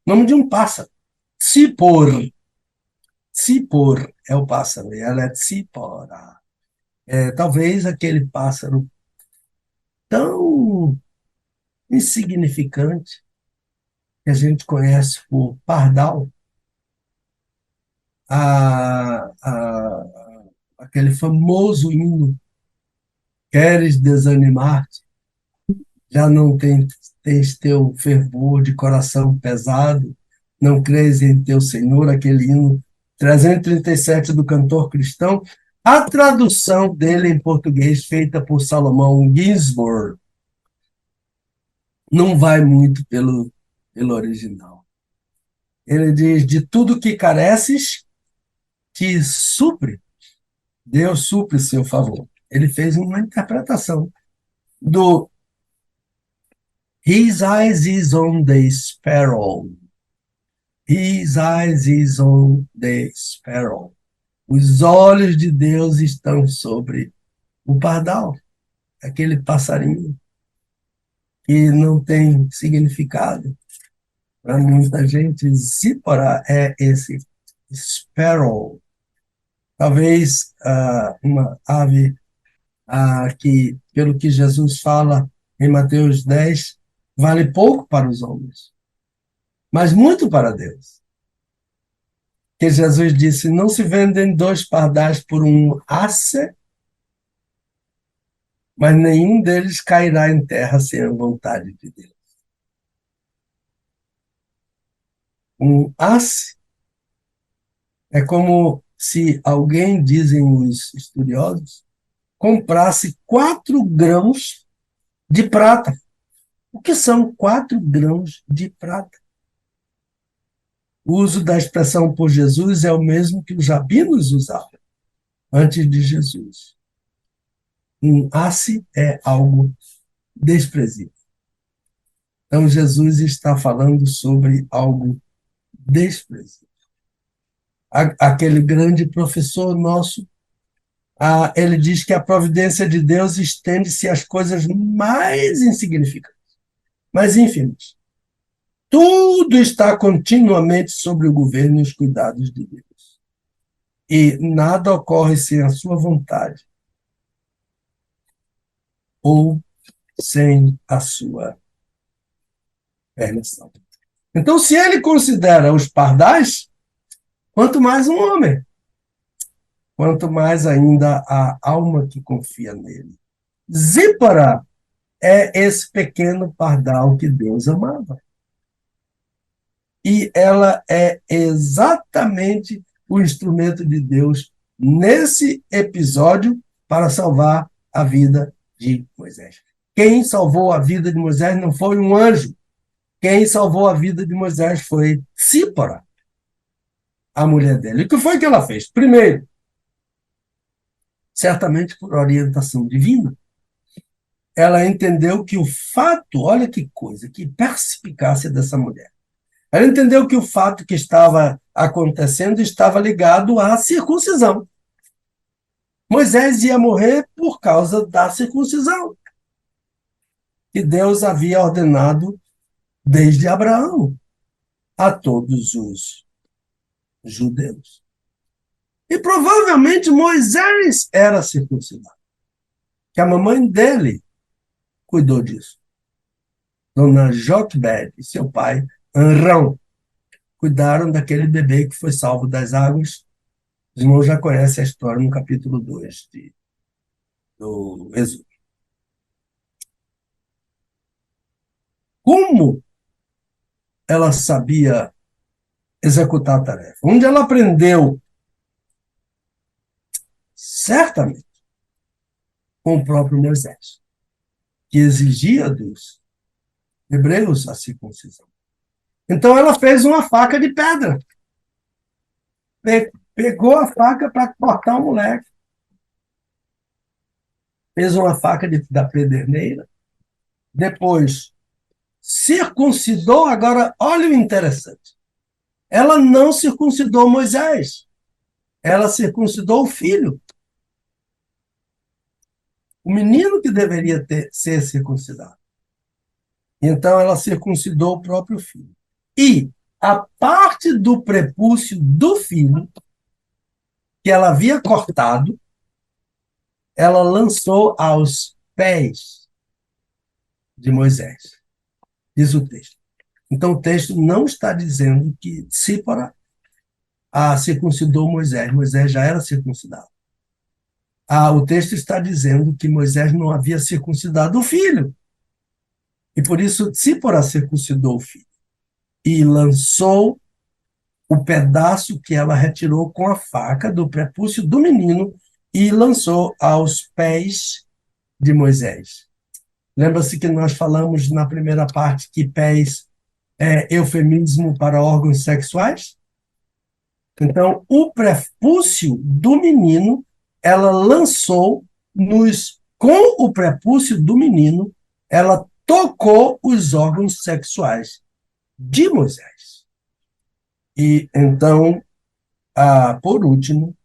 C: Nome de um pássaro. Sipor é o pássaro, e ela é Sípora. Talvez aquele pássaro tão insignificante que a gente conhece por pardal, a, a, aquele famoso hino, Queres desanimar-te, já não tens teu fervor de coração pesado, não crês em teu Senhor, aquele hino 337 do cantor cristão, a tradução dele em português, feita por Salomão Ginsburg, não vai muito pelo original. Ele diz, de tudo que careces, te supre, Deus supre seu favor. Ele fez uma interpretação do His eyes is on the sparrow. His eyes is on the sparrow. Os olhos de Deus estão sobre o pardal, aquele passarinho que não tem significado. Para muita gente, Zípora é esse sparrow. Talvez uma ave que, pelo que Jesus fala em Mateus 10, vale pouco para os homens, mas muito para Deus. Que Jesus disse, não se vendem 2 pardais por um asse, mas nenhum deles cairá em terra sem a vontade de Deus. Um asse é como se alguém, dizem os estudiosos, comprasse 4 grãos de prata. O que são 4 grãos de prata? O uso da expressão por Jesus é o mesmo que os rabinos usavam antes de Jesus. Um asse é algo desprezível. Então, Jesus está falando sobre algo desprezível. Aquele grande professor nosso, ele diz que a providência de Deus estende-se às coisas mais insignificantes, mais ínfimas. Tudo está continuamente sobre o governo e os cuidados de Deus. E nada ocorre sem a sua vontade ou sem a sua permissão. Então, se ele considera os pardais, quanto mais um homem, quanto mais ainda a alma que confia nele. Zípora é esse pequeno pardal que Deus amava. E ela é exatamente o instrumento de Deus nesse episódio para salvar a vida de Moisés. Quem salvou a vida de Moisés não foi um anjo. Quem salvou a vida de Moisés foi Zípora, a mulher dele. O que foi que ela fez? Primeiro, certamente por orientação divina, ela entendeu que o fato, olha que coisa, que perspicácia dessa mulher. Ela entendeu que o fato que estava acontecendo estava ligado à circuncisão. Moisés ia morrer por causa da circuncisão, que Deus havia ordenado desde Abraão a todos os judeus. E provavelmente Moisés era circuncidado, que a mamãe dele cuidou disso. Dona Joquebede e seu pai, Anrão, cuidaram daquele bebê que foi salvo das águas. Os irmãos já conhecem a história no capítulo 2 do Êxodo. Como ela sabia executar a tarefa? Onde ela aprendeu? Certamente com o próprio Moisés, que exigia dos hebreus a circuncisão. Então ela fez uma faca de pedra. Pegou a faca para cortar o moleque. Fez uma faca da pederneira. Depois circuncidou. Agora, olha o interessante. Ela não circuncidou Moisés. Ela circuncidou o filho. O menino que deveria ser circuncidado. Então ela circuncidou o próprio filho. E a parte do prepúcio do filho, que ela havia cortado, ela lançou aos pés de Moisés, diz o texto. Então, o texto não está dizendo que Sípora circuncidou Moisés. Moisés já era circuncidado. O texto está dizendo que Moisés não havia circuncidado o filho. E por isso, Sípora circuncidou o filho. E lançou o pedaço que ela retirou com a faca do prepúcio do menino e lançou aos pés de Moisés. Lembra-se que nós falamos na primeira parte que pés é eufemismo para órgãos sexuais? Então, o prepúcio do menino, ela lançou com o prepúcio do menino, ela tocou os órgãos sexuais de Moisés. E então, por último,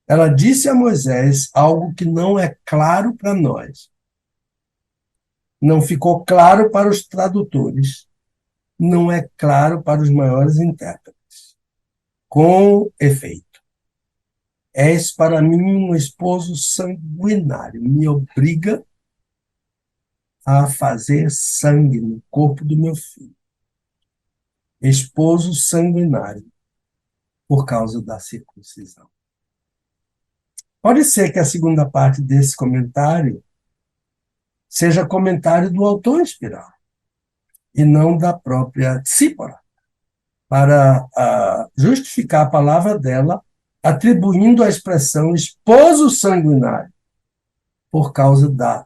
C: ela disse a Moisés algo que não é claro para nós. Não ficou claro para os tradutores. Não é claro para os maiores intérpretes. Com efeito, és para mim um esposo sanguinário, me obriga a fazer sangue no corpo do meu filho. Esposo sanguinário, por causa da circuncisão. Pode ser que a segunda parte desse comentário seja comentário do autor inspirado, e não da própria Sípora, para justificar a palavra dela, atribuindo a expressão esposo sanguinário por causa da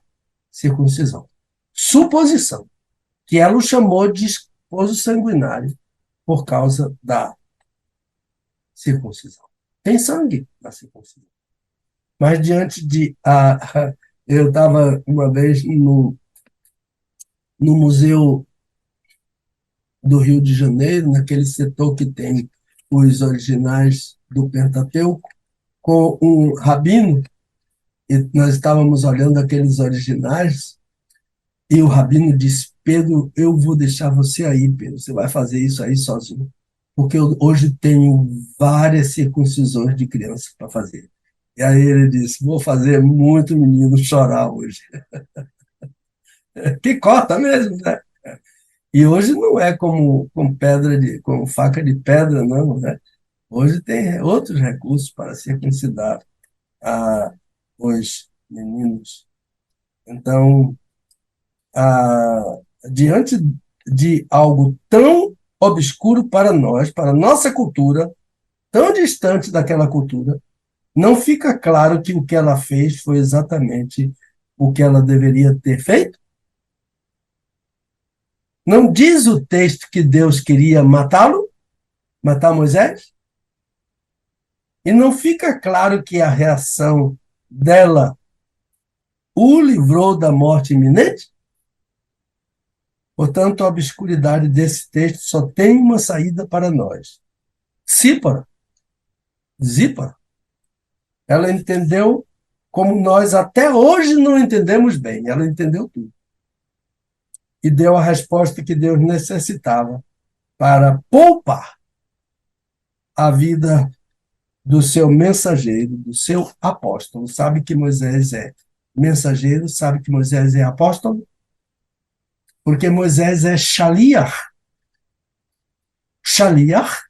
C: circuncisão. Suposição, que ela o chamou de esposo sanguinário por causa da circuncisão. Tem sangue na circuncisão. Mas diante de... eu estava uma vez no Museu do Rio de Janeiro, naquele setor que tem os originais do Pentateuco, com um rabino, e nós estávamos olhando aqueles originais, e o rabino disse: Pedro, eu vou deixar você aí, Pedro, você vai fazer isso aí sozinho, porque eu hoje tenho várias circuncisões de criança para fazer. E aí ele disse: vou fazer muito menino chorar hoje. Picota mesmo, né? E hoje não é como com faca de pedra, não, né? Hoje tem outros recursos para circuncidar os meninos. Então, diante de algo tão obscuro para nós, para a nossa cultura, tão distante daquela cultura, não fica claro que o que ela fez foi exatamente o que ela deveria ter feito? Não diz o texto que Deus queria matá-lo? Matar Moisés? E não fica claro que a reação dela o livrou da morte iminente? Portanto, a obscuridade desse texto só tem uma saída para nós. Zípora, ela entendeu como nós até hoje não entendemos bem. Ela entendeu tudo. E deu a resposta que Deus necessitava para poupar a vida do seu mensageiro, do seu apóstolo. Sabe que Moisés é mensageiro, sabe que Moisés é apóstolo? Porque Moisés é Shaliach. Shaliach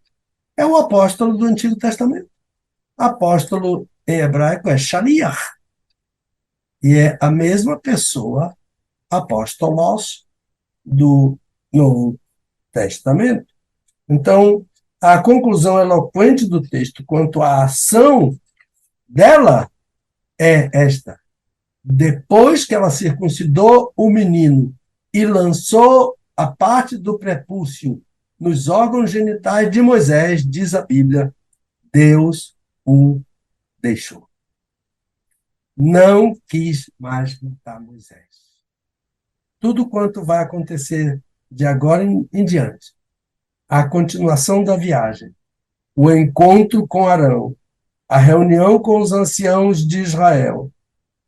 C: é o apóstolo do Antigo Testamento. Apóstolo em hebraico é Shaliach. E é a mesma pessoa, apóstolos, do Novo Testamento. Então, a conclusão eloquente do texto quanto à ação dela é esta: depois que ela circuncidou o menino e lançou a parte do prepúcio nos órgãos genitais de Moisés, diz a Bíblia, Deus o deixou. Não quis mais matar Moisés. Tudo quanto vai acontecer de agora em diante, a continuação da viagem, o encontro com Arão, a reunião com os anciãos de Israel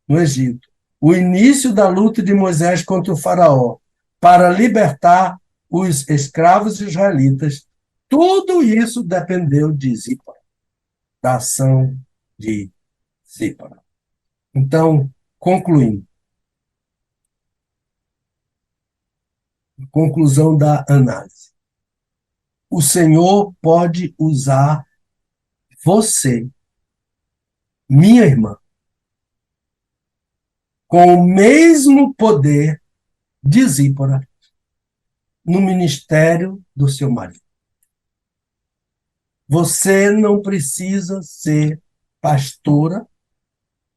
C: no Egito, o início da luta de Moisés contra o faraó para libertar os escravos israelitas, tudo isso dependeu de Zípora, da ação de Zípora. Então, concluindo, conclusão da análise. O Senhor pode usar você, minha irmã, com o mesmo poder de Zípora no ministério do seu marido. Você não precisa ser pastora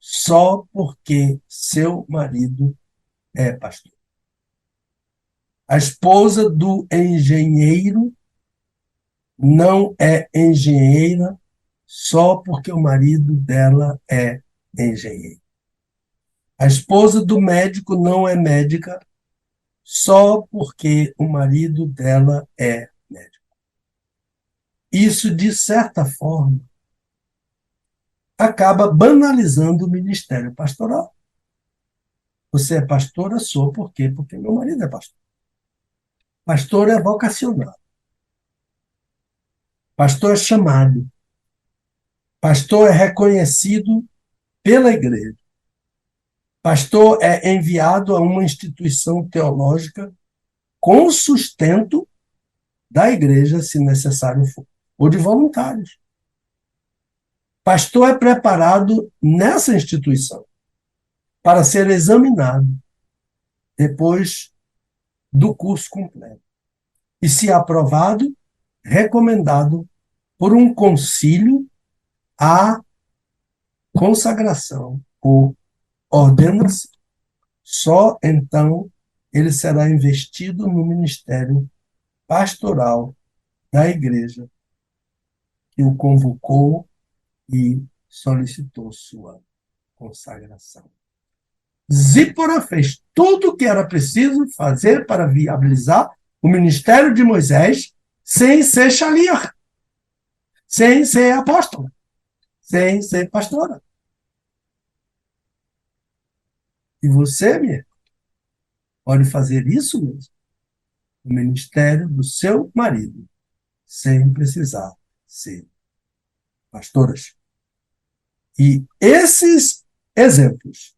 C: só porque seu marido é pastor. A esposa do engenheiro não é engenheira só porque o marido dela é engenheiro. A esposa do médico não é médica só porque o marido dela é médico. Isso, de certa forma, acaba banalizando o ministério pastoral. Você é pastora, sou por quê? Porque meu marido é pastor. Pastor é vocacionado. Pastor é chamado. Pastor é reconhecido pela igreja. Pastor é enviado a uma instituição teológica com sustento da igreja, se necessário for, ou de voluntários. Pastor é preparado nessa instituição para ser examinado depois do curso completo. E, se aprovado, recomendado por um concílio à consagração ou ordenação. Só então ele será investido no ministério pastoral da igreja que o convocou e solicitou sua consagração. Zípora fez tudo o que era preciso fazer para viabilizar o ministério de Moisés sem ser shaliach, sem ser apóstola, sem ser pastora. E você, minha, pode fazer isso mesmo, o ministério do seu marido, sem precisar ser pastoras. E esses exemplos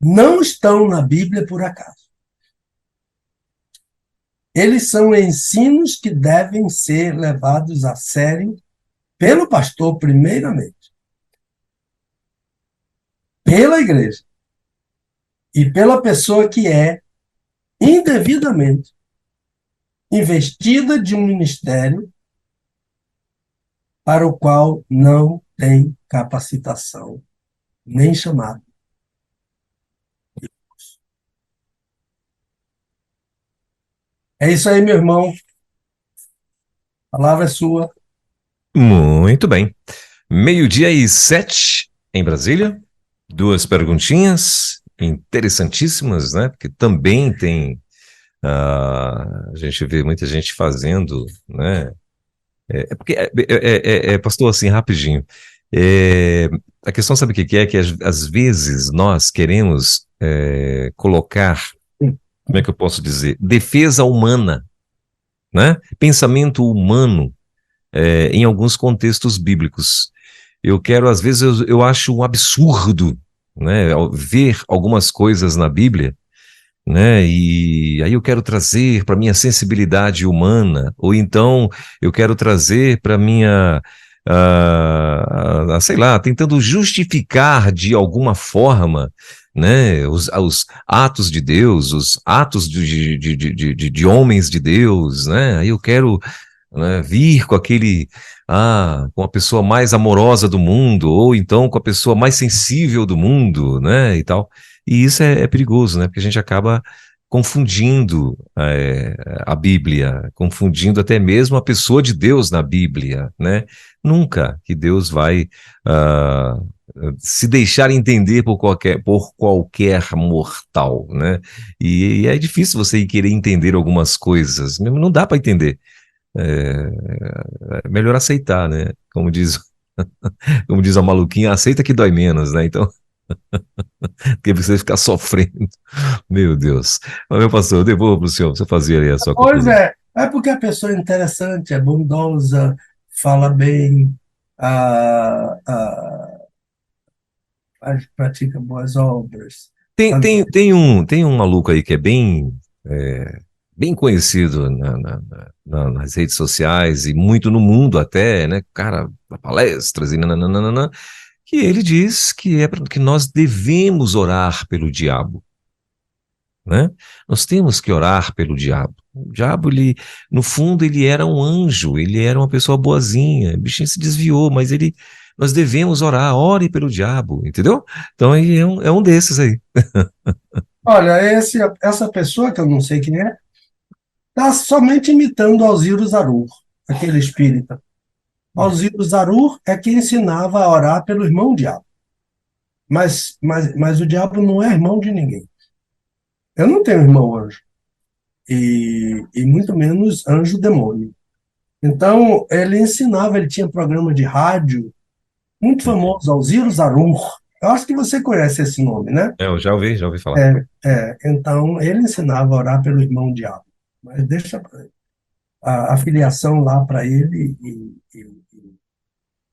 C: não estão na Bíblia por acaso. Eles são ensinos que devem ser levados a sério pelo pastor, primeiramente, pela igreja e pela pessoa que é indevidamente investida de um ministério para o qual não tem capacitação nem chamado. É isso aí, meu irmão. A palavra é sua.
B: Muito bem. 12:07 em Brasília. 2 perguntinhas interessantíssimas, né? Porque também tem... a gente vê muita gente fazendo, né? Pastor, assim, rapidinho. A questão, sabe o que é? Que às vezes nós queremos colocar, como é que eu posso dizer? Defesa humana, né? Pensamento humano em alguns contextos bíblicos. Eu quero, às vezes, eu acho um absurdo, né? Ver algumas coisas na Bíblia, né? E aí eu quero trazer para minha sensibilidade humana, ou então eu quero trazer para minha, sei lá, tentando justificar de alguma forma, né? Os atos de Deus, os atos de homens de Deus, né? Aí eu quero, né, vir com aquele, com a pessoa mais amorosa do mundo, ou então com a pessoa mais sensível do mundo, né, e tal. E isso é perigoso, né, porque a gente acaba confundindo a Bíblia, confundindo até mesmo a pessoa de Deus na Bíblia, né. Nunca que Deus vai se deixar entender por qualquer mortal, né. E é difícil você querer entender algumas coisas, não dá para entender. É melhor aceitar, né? Como diz a maluquinha, aceita que dói menos, né? Então, porque você ficar sofrendo. Meu Deus. Mas, meu pastor, eu devolvo para o senhor, você fazia aí a sua
C: Pois
B: conclusão.
C: é porque a pessoa é interessante, é bondosa, fala bem, pratica boas obras.
B: Tem um maluco aí que é bem conhecido nas redes sociais e muito no mundo até, né? Cara, dá palestras e nananana, que ele diz que nós devemos orar pelo diabo, né? Nós temos que orar pelo diabo. O diabo, no fundo, ele era um anjo, ele era uma pessoa boazinha, o bichinho se desviou, mas nós devemos orar, ore pelo diabo, entendeu? Então, aí é um desses aí.
C: Olha, essa pessoa, que eu não sei quem é, está somente imitando Alziro Zarur, aquele espírita. Alziro Zarur é quem ensinava a orar pelo irmão diabo. Mas o diabo não é irmão de ninguém. Eu não tenho irmão anjo. E muito menos anjo demônio. Então, ele ensinava, ele tinha programa de rádio muito famoso, Alziro Zarur. Eu acho que você conhece esse nome, né?
B: Eu já ouvi falar.
C: Então, ele ensinava a orar pelo irmão diabo. Mas deixa a filiação lá para ele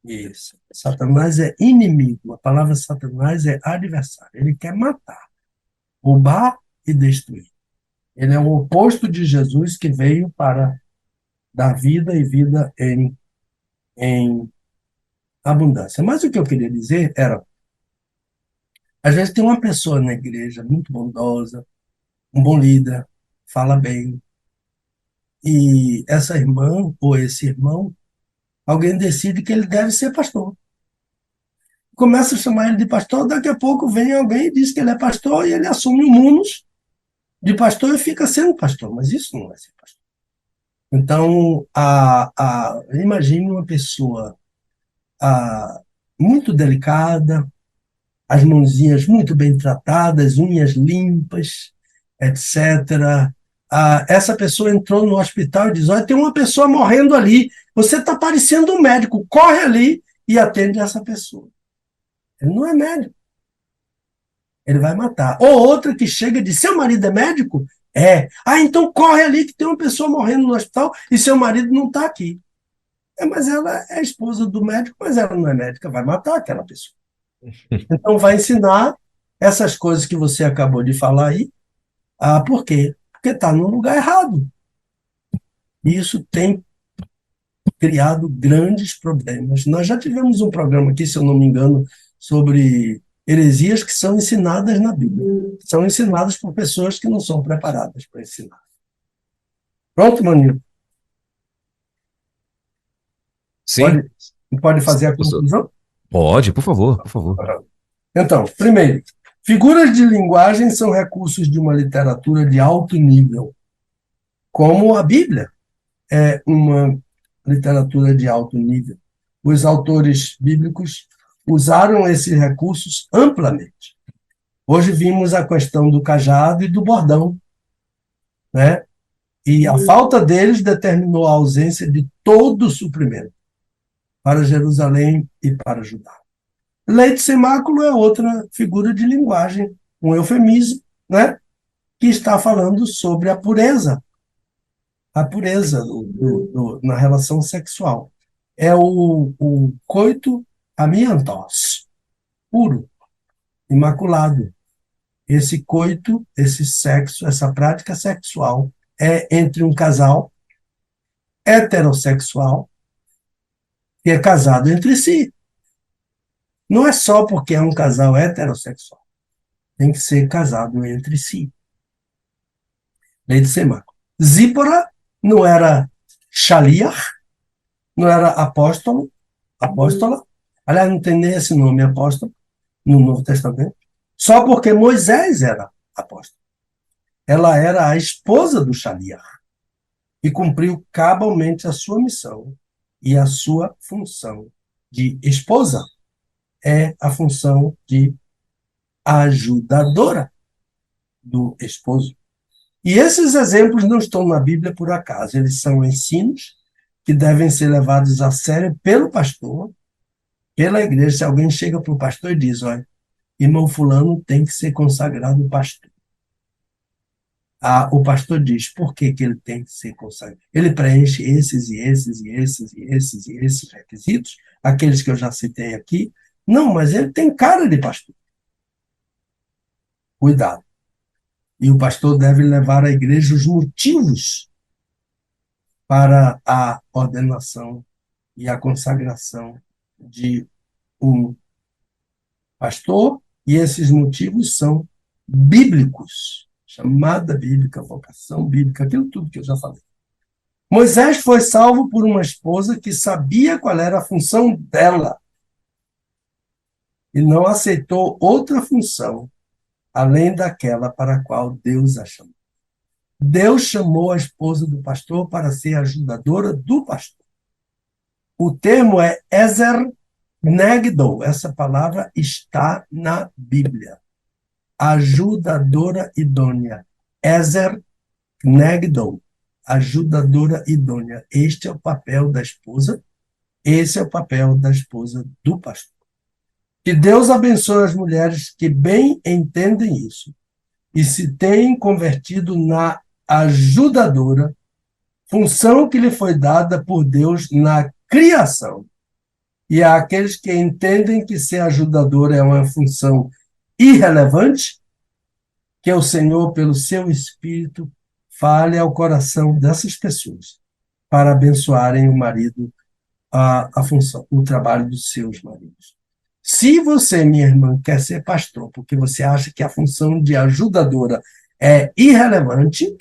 C: e Satanás é inimigo. A palavra Satanás é adversário. Ele quer matar, roubar e destruir. Ele é o oposto de Jesus, que veio para dar vida e vida em abundância. Mas o que eu queria dizer era, às vezes tem uma pessoa na igreja muito bondosa, um bom líder, fala bem, e essa irmã ou esse irmão, alguém decide que ele deve ser pastor. Começa a chamar ele de pastor, daqui a pouco vem alguém e diz que ele é pastor e ele assume o munus de pastor e fica sendo pastor, mas isso não é ser pastor. Então, imagine uma pessoa muito delicada, as mãozinhas muito bem tratadas, unhas limpas, etc. Essa pessoa entrou no hospital e diz, olha, tem uma pessoa morrendo ali, você está parecendo um médico, corre ali e atende essa pessoa. Ele não é médico. Ele vai matar. Ou outra que chega e diz, seu marido é médico? É. Então corre ali que tem uma pessoa morrendo no hospital e seu marido não está aqui. Mas ela é esposa do médico, mas ela não é médica, vai matar aquela pessoa. Então vai ensinar essas coisas que você acabou de falar aí. Por quê? Porque está no lugar errado. E isso tem criado grandes problemas. Nós já tivemos um programa aqui, se eu não me engano, sobre heresias que são ensinadas na Bíblia. São ensinadas por pessoas que não são preparadas para ensinar. Pronto, Manilo?
B: Sim.
C: Pode fazer a conclusão?
B: Pode, por favor, por favor.
C: Então, primeiro, figuras de linguagem são recursos de uma literatura de alto nível, como a Bíblia é uma literatura de alto nível. Os autores bíblicos usaram esses recursos amplamente. Hoje vimos a questão do cajado e do bordão, né? E a falta deles determinou a ausência de todo o suprimento para Jerusalém e para Judá. Leite sem mácula é outra figura de linguagem, um eufemismo, né? Que está falando sobre a pureza na relação sexual. É o coito amiantos, puro, imaculado. Esse coito, esse sexo, essa prática sexual é entre um casal heterossexual que é casado entre si. Não é só porque é um casal heterossexual. Tem que ser casado entre si. Lei de Semaco. Zípora não era Shaliach, não era apóstola. Aliás, não tem nem esse nome, apóstolo, no Novo Testamento. Só porque Moisés era apóstolo. Ela era a esposa do Shaliach e cumpriu cabalmente a sua missão e a sua função de esposa é a função de ajudadora do esposo. E esses exemplos não estão na Bíblia por acaso, eles são ensinos que devem ser levados a sério pelo pastor, pela igreja. Se alguém chega para o pastor e diz, olha, irmão fulano tem que ser consagrado pastor. O pastor diz, por que ele tem que ser consagrado? Ele preenche esses requisitos, aqueles que eu já citei aqui. Não, mas ele tem cara de pastor. Cuidado. E o pastor deve levar à igreja os motivos para a ordenação e a consagração de um pastor, e esses motivos são bíblicos, chamada bíblica, vocação bíblica, aquilo tudo que eu já falei. Moisés foi salvo por uma esposa que sabia qual era a função dela e não aceitou outra função além daquela para a qual Deus a chamou. Deus chamou a esposa do pastor para ser ajudadora do pastor. O termo é Ezer Negdo. Essa palavra está na Bíblia. Ajudadora idônea. Ezer Negdo. Ajudadora idônea. Este é o papel da esposa. Esse é o papel da esposa do pastor. Que Deus abençoe as mulheres que bem entendem isso e se têm convertido na ajudadora, função que lhe foi dada por Deus na criação. E há aqueles que entendem que ser ajudadora é uma função irrelevante, que o Senhor, pelo seu Espírito, fale ao coração dessas pessoas para abençoarem o marido, a função, o trabalho dos seus maridos. Se você, minha irmã, quer ser pastor porque você acha que a função de ajudadora é irrelevante,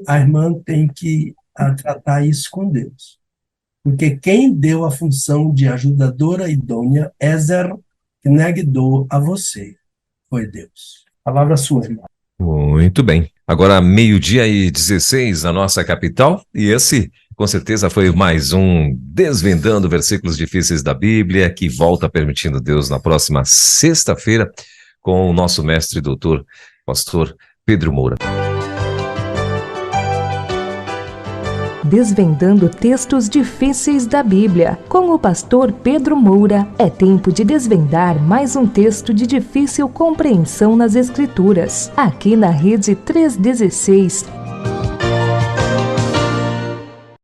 C: a irmã tem que tratar isso com Deus. Porque quem deu a função de ajudadora idônea, Ezer Negdo, a você, foi Deus. Palavra sua, irmã.
B: Muito bem. Agora, 12:16 na nossa capital, e esse, com certeza, foi mais um Desvendando Versículos Difíceis da Bíblia, que volta, permitindo Deus, na próxima sexta-feira, com o nosso mestre e doutor, pastor Pedro Moura.
A: Desvendando textos difíceis da Bíblia. Com o pastor Pedro Moura, é tempo de desvendar mais um texto de difícil compreensão nas Escrituras. Aqui na Rede 316,